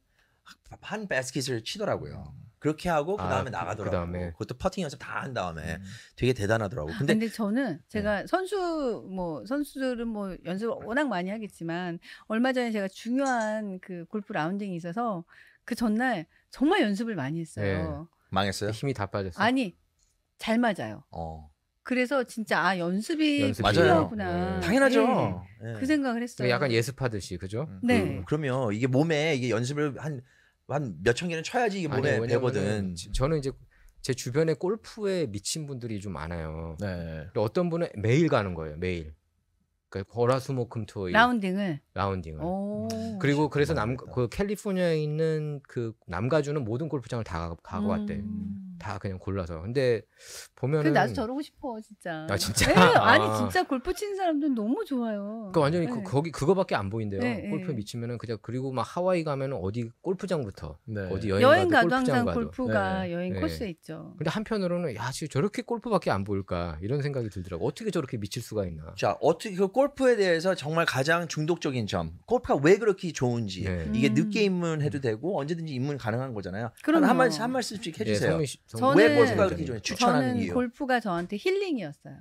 한 바스켓을 치더라고요. 그렇게 하고 그다음에 나가더라고요. 그다음에. 그것도 퍼팅 연습 다 한 다음에 되게 대단하더라고요. 근데 저는 제가 선수들은 뭐 연습을 워낙 많이 하겠지만 얼마 전에 제가 중요한 그 골프 라운딩이 있어서 그 전날 정말 연습을 많이 했어요. 망했어요? 힘이 다 빠졌어요. 아니 잘 맞아요. 그래서 진짜 연습이 필요하구나. 당연하죠. 네. 그 생각을 했어요. 약간 예습하듯이 그죠? 네. 그러면 이게 몸에 이게 연습을 한 몇천 개는 쳐야지 이게 몸에 배거든. 저는 이제 제 주변에 골프에 미친 분들이 좀 많아요. 네. 어떤 분은 매일 가는 거예요. 매일. 그러니까 월화수목금토일 라운딩을. 그리고 그래서 그 캘리포니아에 있는 그 남가주는 모든 골프장을 다 가고 왔대. 다 그냥 골라서. 근데 보면은 나도 저러고 싶어 진짜. 진짜. 네, 아니 진짜 골프 치는 사람들은 너무 좋아요. 그러니까 완전히 거기 그거밖에 안 보인대요. 골프에 미치면은 그냥 그리고 막 하와이 가면은 어디 골프장부터 어디 여행 가도 항상 골프가 여행 코스에 있죠. 근데 한편으로는 지금 저렇게 골프밖에 안 보일까 이런 생각이 들더라고. 어떻게 저렇게 미칠 수가 있나. 자, 어떻게 그 골프에 대해서 정말 가장 중독적인 점, 골프가 왜 그렇게 좋은지 이게 늦게 입문해도 되고 언제든지 입문 가능한 거잖아요. 한 말씀씩 해주세요. 왜 골프가 그렇게 좋아요? 추천하는 이유. 골프가 저한테 힐링이었어요.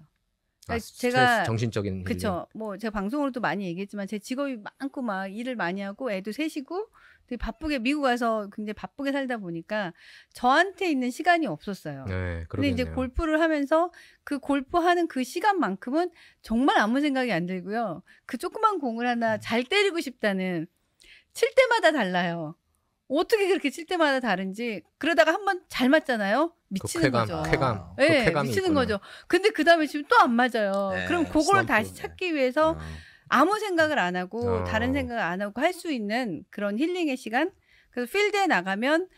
그러니까 제가 정신적인 그렇죠. 뭐 제가 방송으로도 많이 얘기했지만 제 직업이 많고 막 일을 많이 하고 애도 셋이고 되게 바쁘게 미국 와서 굉장히 바쁘게 살다 보니까 저한테 있는 시간이 없었어요. 네, 근데 이제 골프를 하면서 그 골프하는 그 시간만큼은 정말 아무 생각이 안 들고요. 그 조그만 공을 하나 잘 때리고 싶다는 칠 때마다 달라요. 어떻게 그렇게 칠 때마다 다른지. 그러다가 한번 잘 맞잖아요. 미치는 거죠. 쾌감. 네, 미치는 있구나. 거죠. 근데 그 다음에 지금 또 안 맞아요. 그럼 그거를 다시 찾기 위해서 아무 생각을 안 하고 다른 생각을 안 하고 할 수 있는 그런 힐링의 시간. 그래서 필드에 나가면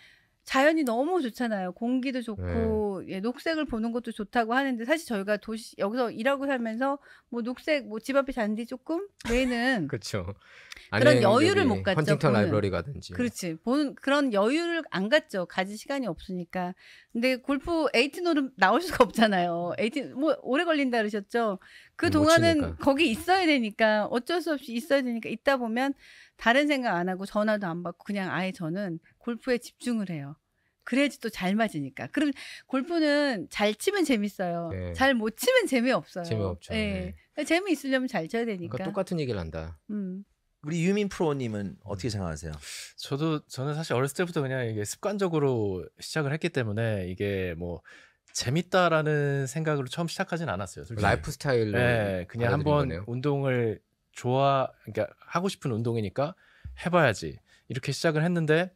자연이 너무 좋잖아요. 공기도 좋고 녹색을 보는 것도 좋다고 하는데 사실 저희가 여기서 일하고 살면서 뭐 녹색 뭐 집 앞에 잔디 조금 외에는 그렇죠. 그런 여유를 못 갖죠. 헌팅턴 라이브러리 가든지. 그렇지. 보는 그런 여유를 안 갖죠. 가질 시간이 없으니까. 근데 골프 18홀은 나올 수가 없잖아요. 18 뭐 오래 걸린다 그러셨죠. 그 동안은 거기 있어야 되니까 어쩔 수 없이 있어야 되니까 있다 보면 다른 생각 안 하고 전화도 안 받고 그냥 아예 저는 골프에 집중을 해요. 그래야지 또 잘 맞으니까. 그럼 골프는 잘 치면 재밌어요. 잘 못 치면 재미없어요. 재미없죠. 재미있으려면 잘 쳐야 되니까. 그러니까 똑같은 얘기를 한다. 우리 유민 프로님은 어떻게 생각하세요? 저는 사실 어렸을 때부터 그냥 이게 습관적으로 시작을 했기 때문에 이게 뭐 재밌다라는 생각으로 처음 시작하진 않았어요. 솔직히. 라이프 스타일로. 그냥 한번 운동을 그러니까 하고 싶은 운동이니까 해봐야지 이렇게 시작을 했는데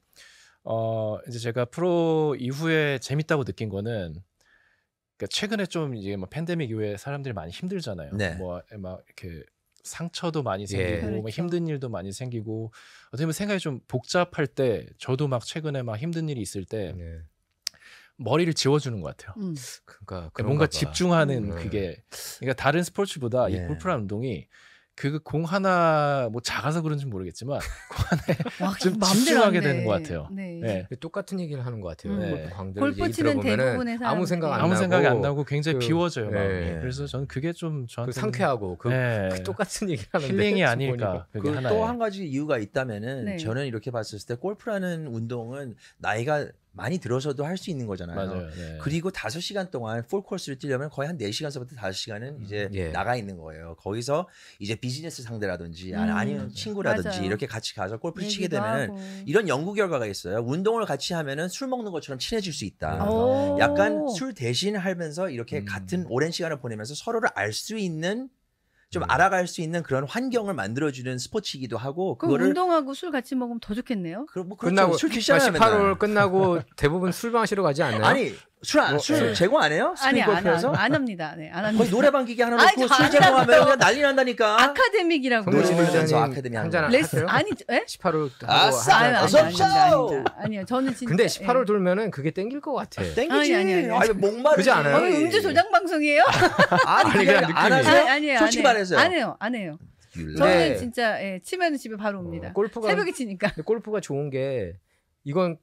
이제 제가 프로 이후에 재밌다고 느낀 거는 그러니까 최근에 좀 이제 뭐 팬데믹 이후에 사람들이 많이 힘들잖아요. 뭐 막 이렇게 상처도 많이 생기고 그렇죠. 뭐 힘든 일도 많이 생기고 어떻게 보면 생각이 좀 복잡할 때 저도 막 최근에 막 힘든 일이 있을 때 머리를 지워주는 것 같아요. 그러니까 뭔가 집중하는 그게 그러니까 다른 스포츠보다 이 골프라는 운동이 그 공 하나 뭐 작아서 그런지 모르겠지만 공 하나에 좀 집중하게 되는 것 같아요. 네. 똑같은 얘기를 하는 것 같아요. 골프 치는 대부분의 사람들이 아무 생각 아무 생각이 안 나고 굉장히 비워져요. 그래서 저는 그게 좀 저한테 상쾌하고 그 똑같은 얘기를 하는데 힐링이 아닐까. 또 한 가지 이유가 있다면은 저는 이렇게 봤을 때 골프라는 운동은 나이가 많이 들어서도 할 수 있는 거잖아요. 맞아요. 그리고 5시간 동안 풀 코스를 뛰려면 거의 한 4시간서부터 5시간은 이제 나가 있는 거예요. 거기서 이제 비즈니스 상대라든지 아니면 친구라든지 맞아요. 이렇게 같이 가서 골프를 치게 되면은 이런 연구 결과가 있어요. 운동을 같이 하면은 술 먹는 것처럼 친해질 수 있다. 약간 술 대신 하면서 이렇게 같은 오랜 시간을 보내면서 서로를 알 수 있는 좀 알아갈 수 있는 그런 환경을 만들어주는 스포츠이기도 하고 그거를 운동하고 술 같이 먹으면 더 좋겠네요. 그렇죠. 끝나고 술 드시잖아요. 18홀 끝나고 대부분 술 마시러 가지 않나요? 아니 술 제공 안 해요? 아니 안 합니다. 네, 안 합니다. 거의 노래방 기계 하나 놓고 술 제공하면 그냥 난리 난다니까. 아카데믹이라고. 아카데미 한잔 레슨 아니 18홀 아니요. 저는 진짜. 근데 18홀 돌면은 그게 땡길 것 같아. 땡기지. 아니 목마르지. 그지 않아요? 음주 조장 방송이에요? 아니 그냥 안 하세요? 아니에요. 솔직히 말해서 안 해요. 저는 진짜 치면은 집에 바로 옵니다. 새벽에 치니까. 골프가 좋은 게 이건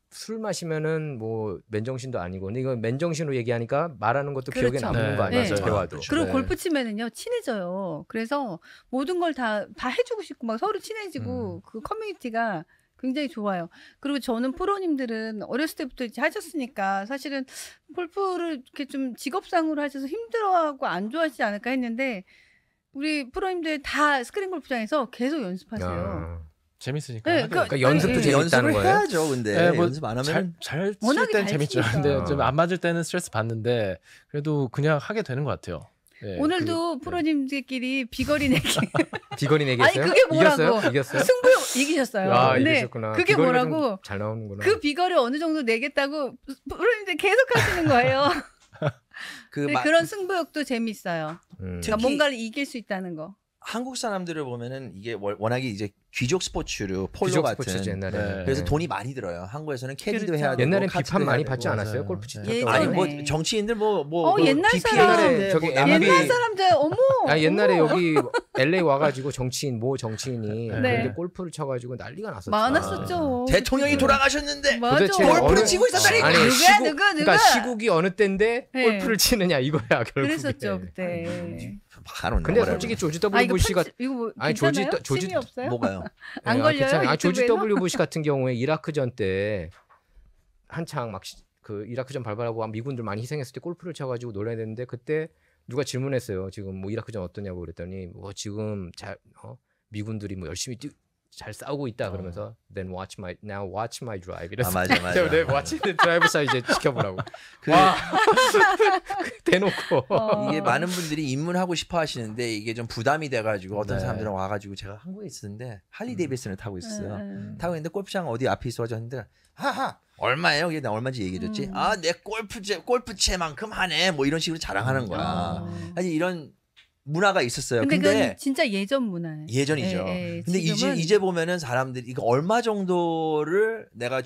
술 마시면은 뭐 맨정신도 아니고 근데 이건 맨정신으로 얘기하니까 말하는 것도 기억에 남는 거 아니에요? 대화도. 그리고 골프 치면은요 친해져요. 그래서 모든 걸 다 해주고 싶고 막 서로 친해지고 그 커뮤니티가 굉장히 좋아요. 그리고 저는 프로님들은 어렸을 때부터 이제 하셨으니까 사실은 골프를 이렇게 좀 직업상으로 하셔서 힘들어하고 안 좋아하시지 않을까 했는데 우리 프로님들 다 스크린 골프장에서 계속 연습하세요. 재밌으니까. 네, 그러니까 연습도 재밌다는 거예요. 해야죠. 근데 뭐 연습 안 하면 잘 칠 땐 재밌죠. 근데 좀 안 맞을 때는 스트레스 받는데 그래도 그냥 하게 되는 것 같아요. 네, 오늘도 프로님들끼리 비거리 내기. 비거리 내기했어요? 아니 그게 뭐라고? 이겼어요? 승부욕 이기셨어요. 근데 이기셨구나. 그게 뭐라고? 잘 나오는구나. 그 비거리 어느 정도 내겠다고 프로님들 계속 하시는 거예요. 그런 승부욕도 재밌어요. 그러니까 뭔가를 이길 수 있다는 거. 한국 사람들을 보면은 이게 워낙에 이제 귀족 스포츠로 폴로 같은 스포츠죠, 옛날에. 그래서 돈이 많이 들어요. 한국에서는 캐디도 해야 되고 옛날엔 비판 많이 받지 않았어요? 골프 치다. 아니 뭐 정치인들 옛날 BPA 저기 옛날 사람들 어머. 옛날에 여기 LA 와가지고 정치인이 그런데 골프를 쳐가지고 난리가 났었죠. 많았었죠. 대통령이 돌아가셨는데 골프를 치고 있었다니. 누가? 그러니까 시국이 어느 때인데 골프를 치느냐 이거야 결국에. 그랬었죠 그때. 근데 솔직히 조지 W 부시가 이거 뭐 조지 없어요? 뭐가요? 안 걸려요? 조지 W 부시 같은 경우에 이라크전 때 한창 막 그 이라크전 발발하고 미군들 많이 희생했을 때 골프를 쳐가지고 놀라야 되는데 그때 누가 질문했어요. 지금 뭐 이라크전 어떠냐고 그랬더니 뭐 지금 미군들이 뭐 열심히 잘 싸우고 있다 그러면서 then watch my drive 이랬어요. 맞아. 내 watch the drive 이제 지켜보라고. 대놓고 이게 많은 분들이 입문하고 싶어 하시는데 이게 좀 부담이 돼가지고 어떤 사람들은 와가지고 제가 한국에 있었는데 할리 데이비슨을 타고 있었어요. 타고 있는데 골프장 어디 앞에 있어가지고 하하 얼마예요? 이게 나 얼마인지 얘기해줬지. 내 골프채만큼 하네. 뭐 이런 식으로 자랑하는 거야. 사실 이런 문화가 있었어요. 근데 그건 진짜 예전 문화예요. 예전이죠. 근데 이제 보면은 사람들이 이거 얼마 정도를 내가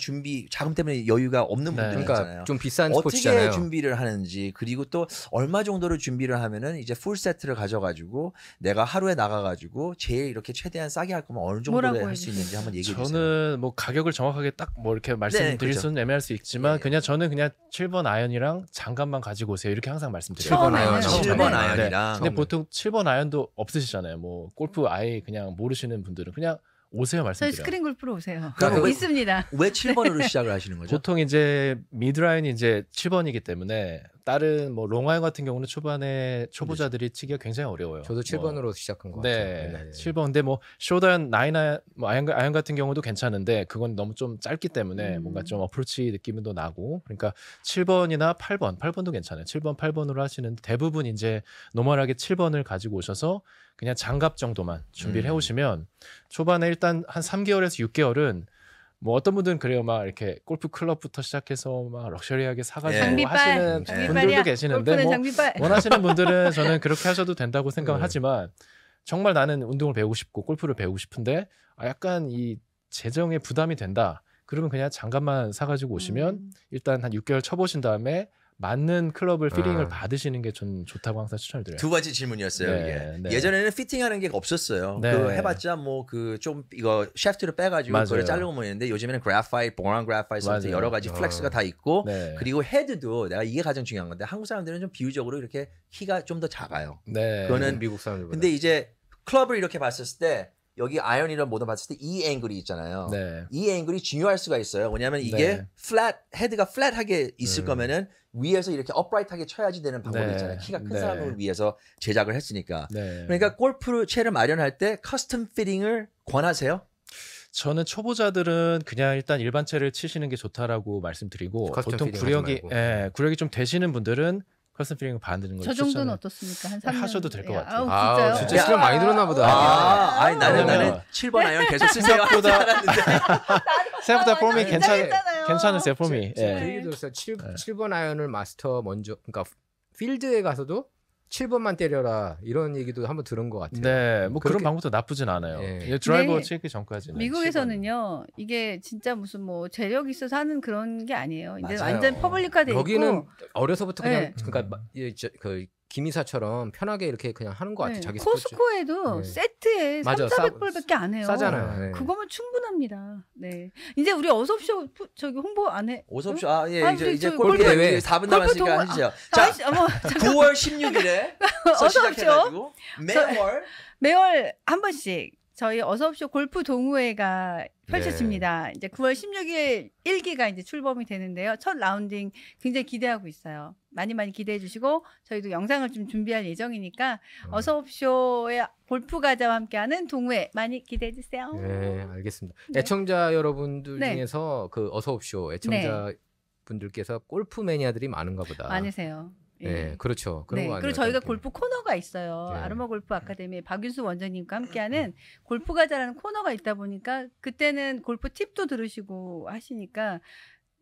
자금 때문에 여유가 없는 분들이 있잖아요. 그러니까 좀 비싼 어떻게 스포츠잖아요. 준비를 하는지 그리고 또 얼마 정도를 준비를 하면은 이제 풀 세트를 가져가지고 내가 하루에 나가가지고 제일 이렇게 최대한 싸게 할 거면 어느 정도로 할 수 있는지 한번 얘기해 주세요. 저는 뭐 가격을 정확하게 딱 뭐 이렇게 말씀드릴 그렇죠. 수는 애매할 수 있지만 저는 그냥 7번 아이언이랑 장갑만 가지고 오세요 이렇게 항상 말씀드려요. 7번 아이언이랑. 근데 보통 7번 아이언도 없으시잖아요. 뭐 골프 아예 그냥 모르시는 분들은 그냥 오세요 말씀드려요. 저희 스크린 골프로 오세요. 그러니까 있습니다. 왜 7번으로 시작을 하시는 거죠? 보통 이제 미드라인이 이제 7번이기 때문에 다른 뭐 롱아이언 같은 경우는 초반에 초보자들이 치기가 굉장히 어려워요. 저도 7번으로 시작한 것 같아요. 네, 7번. 근데 뭐 숏아이언, 나인아이언, 뭐 아이언 같은 경우도 괜찮은데 그건 너무 좀 짧기 때문에 뭔가 좀 어프로치 느낌은 더 나고 그러니까 7번이나 8번도 괜찮아요. 7번, 8번으로 하시는 대부분 이제 노멀하게 7번을 가지고 오셔서 그냥 장갑 정도만 준비를 해오시면 초반에 일단 한 3개월에서 6개월은 뭐 어떤 분들은 그래요. 막 이렇게 골프 클럽부터 시작해서 막 럭셔리하게 사가지고 하시는 분들도 계시는데 뭐 원하시는 분들은 저는 그렇게 하셔도 된다고 생각을 하지만 정말 나는 운동을 배우고 싶고 골프를 배우고 싶은데 약간 이 재정에 부담이 된다. 그러면 그냥 장갑만 사가지고 오시면 일단 한 6개월 쳐보신 다음에 맞는 클럽을 피팅을 받으시는 게 전 좋다고 항상 추천을 드려요. 두 번째 질문이었어요. 네, 이게 네. 예전에는 피팅하는 게 없었어요. 네. 그 해봤자 뭐 그 좀 이거 샤프트를 빼가지고 맞아요. 그걸 자르고 뭐 했는데 요즘에는 그래파이트, 보론 그래파이트 맞아요. 여러 가지 플렉스가 다 있고 네. 그리고 헤드도 내가 이게 가장 중요한 건데 한국 사람들은 좀 비유적으로 이렇게 키가 좀 더 작아요. 네. 그거는 미국 사람들보다. 근데 이제 클럽을 이렇게 봤을 때 여기 아이언이랑 모든 봤을 때 이 앵글이 있잖아요. 네. 이 앵글이 중요할 수가 있어요. 왜냐하면 이게 네. 헤드가 플랫하게 있을 거면은 위에서 이렇게 업라이트하게 쳐야지 되는 방법이 네. 있잖아요. 키가 큰 네. 사람을 위해서 제작을 했으니까. 네. 그러니까 골프 채를 마련할 때 커스텀 피팅을 권하세요? 저는 초보자들은 그냥 일단 일반 채를 치시는 게 좋다라고 말씀드리고 커스텀 보통 피팅 구력이 하지 구력이 좀 되시는 분들은 커스텀 피팅을 받는 걸 저 정도는 추천해요. 어떻습니까? 한 3년 하셔도 될것 같아요. 아우, 진짜요? 진짜 야. 시간 많이 들었나 보다. 아니 나는 왜냐면 7번 아이언 계속 쓰세요. 하지 않았는데. 생각보다 폼이 긴장했잖아요. 괜찮으세요 폼이. 그 예. 얘기 들었어요. 7번 아이언을 마스터 먼저 그러니까 필드에 가서도 7번만 때려라 이런 얘기도 한번 들은 것 같아요. 네, 뭐 그런 그렇게- 방법도 나쁘진 않아요. 예. 드라이버 네. 치기 전까지는. 미국에서는요 이게 진짜 무슨 뭐 재력 있어서 하는 그런 게 아니에요. 이제 맞아요. 완전 퍼블릭화돼 여기는 있고 어려서부터 그냥 네. 그러니까 그 김이사처럼 편하게 이렇게 그냥 하는 것 같아. 네. 자기 스포츠. 코스코에도 네. 세트에 맞아, 3,400불밖에 안 해요. 싸잖아요. 네. 그거면 충분합니다. 네. 이제 우리 어서옵쇼 저기 홍보 안 해? 오섭쇼 예 아, 이제 저기 골프 골프 대회 대회. 4분 골프 남았으니까 동호- 하시죠. 자, 자, 뭐 9월 16일에 어서옵쇼. 시작해가지고 매월 매월 한 번씩 저희 어서옵쇼 골프 동호회가 펼쳐집니다. 이제 9월 16일 1기가 이제 출범이 되는데요. 첫 라운딩 굉장히 기대하고 있어요. 많이 기대해 주시고 저희도 영상을 좀 준비할 예정이니까 어서옵쇼의 골프 가자와 함께하는 동호회 많이 기대해 주세요. 네, 알겠습니다. 네. 애청자 여러분들 네. 중에서 그 어서옵쇼 애청자 분들께서 골프 매니아들이 많은가 보다. 많으세요. 네, 그렇죠. 그런 거 아니에요. 그리고 저희가 그렇게. 골프 코너가 있어요. 네. 아로마 골프 아카데미 박윤수 원장님과 함께하는 골프 가자라는 코너가 있다 보니까 그때는 골프 팁도 들으시고 하시니까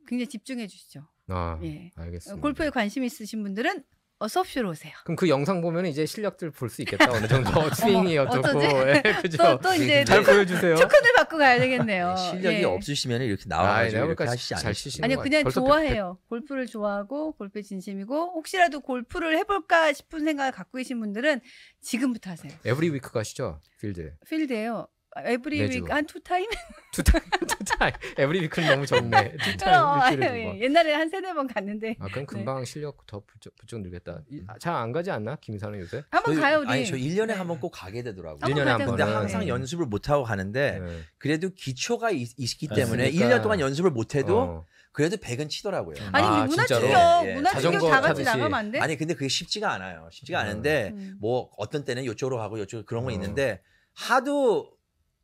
굉장히 집중해 주시죠. 아, 예. 알겠습니다. 골프에 관심 있으신 분들은 어서옵쇼로 오세요. 그럼 그 영상 보면 이제 실력들 볼 수 있겠다. 어느 정도 스윙이 어떻고. 어쩌지? 예, 그죠? 또 이제 잘 보여주세요. 초큰을 받고 가야 되겠네요. 실력이 예. 없으시면 이렇게 아, 나와가지고 내가 이렇게 볼까 하시지 잘 않으세요? 치시는 아니요 것 그냥 같아요. 벌써 좋아해요. 골프를 좋아하고 골프에 진심이고 혹시라도 골프를 해볼까 싶은 생각을 갖고 계신 분들은 지금부터 하세요. 에브리 위크 가시죠. 필드. 필드예요. 에브리 매주. 위크 한 투 타임? 투타임. 에브리 위크는 너무 적네. 투타임 일주일에 두 번. 옛날에 한 3-4번 갔는데 아, 그럼 금방 실력 더 부쩍 늘겠다. 잘 안 가지 않나? 김이사는 요새? 한번 가요 우리. 아니 저 1년에 네. 한 번 꼭 가게 되더라고요. 한번 1년에 한 가자, 번은. 근데 우리. 항상 네. 연습을 못 하고 가는데 네. 그래도 기초가 있기 때문에 맞습니까? 1년 동안 연습을 못 해도 어. 그래도 100은 치더라고요. 아니 아, 문화 진짜로? 충격, 예, 예. 문화 충격 자전거 다 같이 타듯이. 나가면 안 돼? 아니 근데 그게 쉽지가 않아요. 쉽지가 않은데 뭐 어떤 때는 이쪽으로 하고 이쪽 그런 거 있는데 하도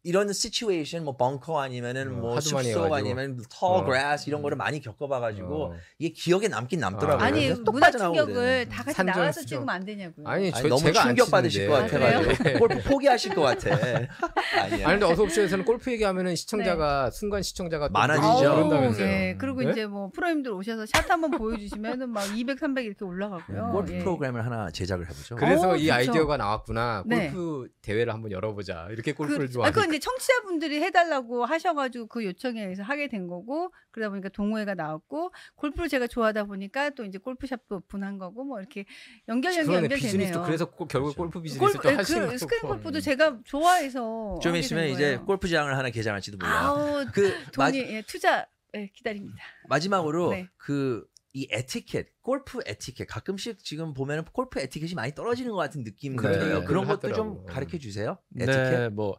이런 시츄에이션 뭐 벙커 아니면은 뭐 하도 많이 숲속 해가지고. 아니면 터 그라스 이런 거를 많이 겪어봐가지고 이게 기억에 남긴 남더라고요. 아니 그래서 또 문화 빠져나오거든요. 충격을 다 같이 산전 나가서 수정. 찍으면 안 되냐고요. 아니, 아니, 너무 제가 안 충격 받으실 것 치는데. 같아가지고 골프 포기하실 것 같아. 아니야. 아니 근데 어서옵쇼에서는 골프 얘기하면은 시청자가 순간 시청자가 또 많아지죠. 몰리고 아우, 그런다면서요. 예. 그리고 네? 이제 뭐 프로님들 오셔서 샷 한번 보여주시면은 막 200, 300 이렇게 올라가고요. 골프 예. 프로그램을 하나 제작을 해보죠. 그래서 이 좋죠. 아이디어가 나왔구나. 네. 골프 대회를 한번 열어보자. 이렇게 골프를 아, 좋아하니까. 그건 이제 청취자분들이 해달라고 하셔가지고 그 요청에 의해서 하게 된 거고 그러다 보니까 동호회가 나왔고 골프를 제가 좋아하다 보니까 또 이제 골프샵도 오픈한 거고 뭐 이렇게 그러네, 비즈니스도 연결되네요. 그래서 결국 골프 비즈니스 또 골프, 하시는 거고. 스크린 골프도 제가 좋아해서 좀 하게 있으면 된 이제 거예요. 골프장을 하나 개장할지도 몰라요. 아우 그 돈이 예, 투자 기다립니다. 마지막으로 네. 그 이 에티켓, 골프 에티켓 가끔씩 지금 보면은 골프 에티켓이 많이 떨어지는 것 같은 느낌이 그래, 들어요. 그런 것도 하더라고. 좀 가르쳐 주세요. 에티켓. 네, 뭐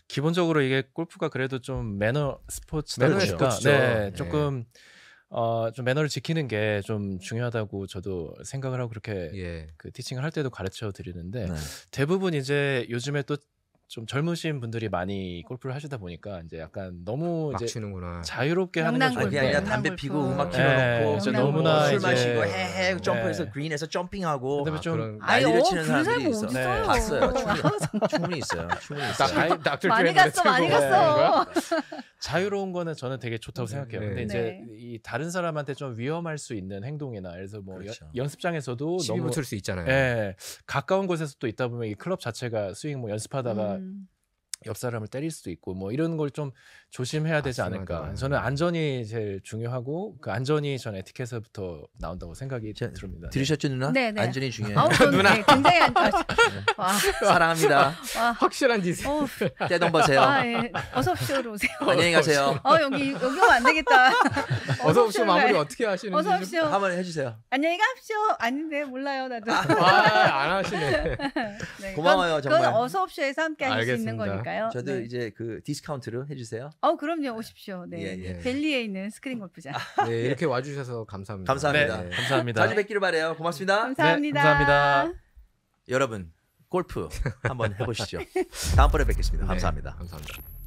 기본적으로 이게 골프가 그래도 좀 매너 스포츠다 매너 보니까 스포츠죠. 네, 네. 조금 좀 매너를 지키는 게 좀 중요하다고 저도 생각을 하고 그렇게 예. 그 티칭을 할 때도 가르쳐 드리는데 네. 대부분 이제 요즘에 또 좀 젊으신 분들이 많이 골프를 하시다 보니까 이제 약간 너무 막 이제 치는구나. 자유롭게 하는 건 영남 아니, 그게 골프. 아니라 좋은데 담배 영남 피고 골프. 음악 네, 틀어놓고 진짜 영남 너무나 골프. 술 이제 마시고 헤헤 점프해서 네. 그린에서 점핑하고 그다음에 좀 그런 아니, 난리를 치는 그런 사람들이 사람 있어. 어디 있어요? 봤어요. 충분히 있어요. 충분히 있어요. 많이 갔어, 많이 갔어. 자유로운 거는 저는 되게 좋다고 네. 생각해요. 네. 근데 이제 네. 이 다른 사람한테 좀 위험할 수 있는 행동이나 예를 들어서 뭐 그렇죠. 연습장에서도 시비 너무 붙을 수 있잖아요. 예, 가까운 곳에서 또 있다 보면 이 클럽 자체가 스윙 뭐 연습하다가 옆 사람을 때릴 수도 있고 뭐 이런 걸 좀 조심해야 되지 맞습니다. 않을까. 저는 안전이 제일 중요하고 그 안전이 전 에티켓에서부터 나온다고 생각이 듭니다. 들으셨죠 누나? 네, 네. 안전이 중요해요. 아우, 저는 네, 굉장히 와, 사랑합니다. 와. 확실한 짓. 떼돈 버세요. 아, 예. 어서 오십시오로 오세요. 안녕히 가세요. 여기 오면 안 되겠다. 어서 오십시오 마무리 가요. 어떻게 하시는지. 어서 오십시오. 한번 해주세요. 안녕히 가십시오. 아닌데 몰라요 나도. 안 하시네. 네, 고마워요, 그건 정말. 어서 오십시오에서 함께 하실 수 있는 알겠습니다. 거니까요. 저도 네. 이제 그 디스카운트로 해주세요. 그럼요 오십시오. 네. 예, 예. 벨리에 있는 스크린 골프장. 네, 이렇게 와주셔서 감사합니다. 감사합니다. 네, 감사합니다. 자주 뵙기를 바래요. 고맙습니다. 감사합니다. 네, 감사합니다. 여러분 골프 한번 해보시죠. 다음번에 뵙겠습니다. 네, 감사합니다. 감사합니다.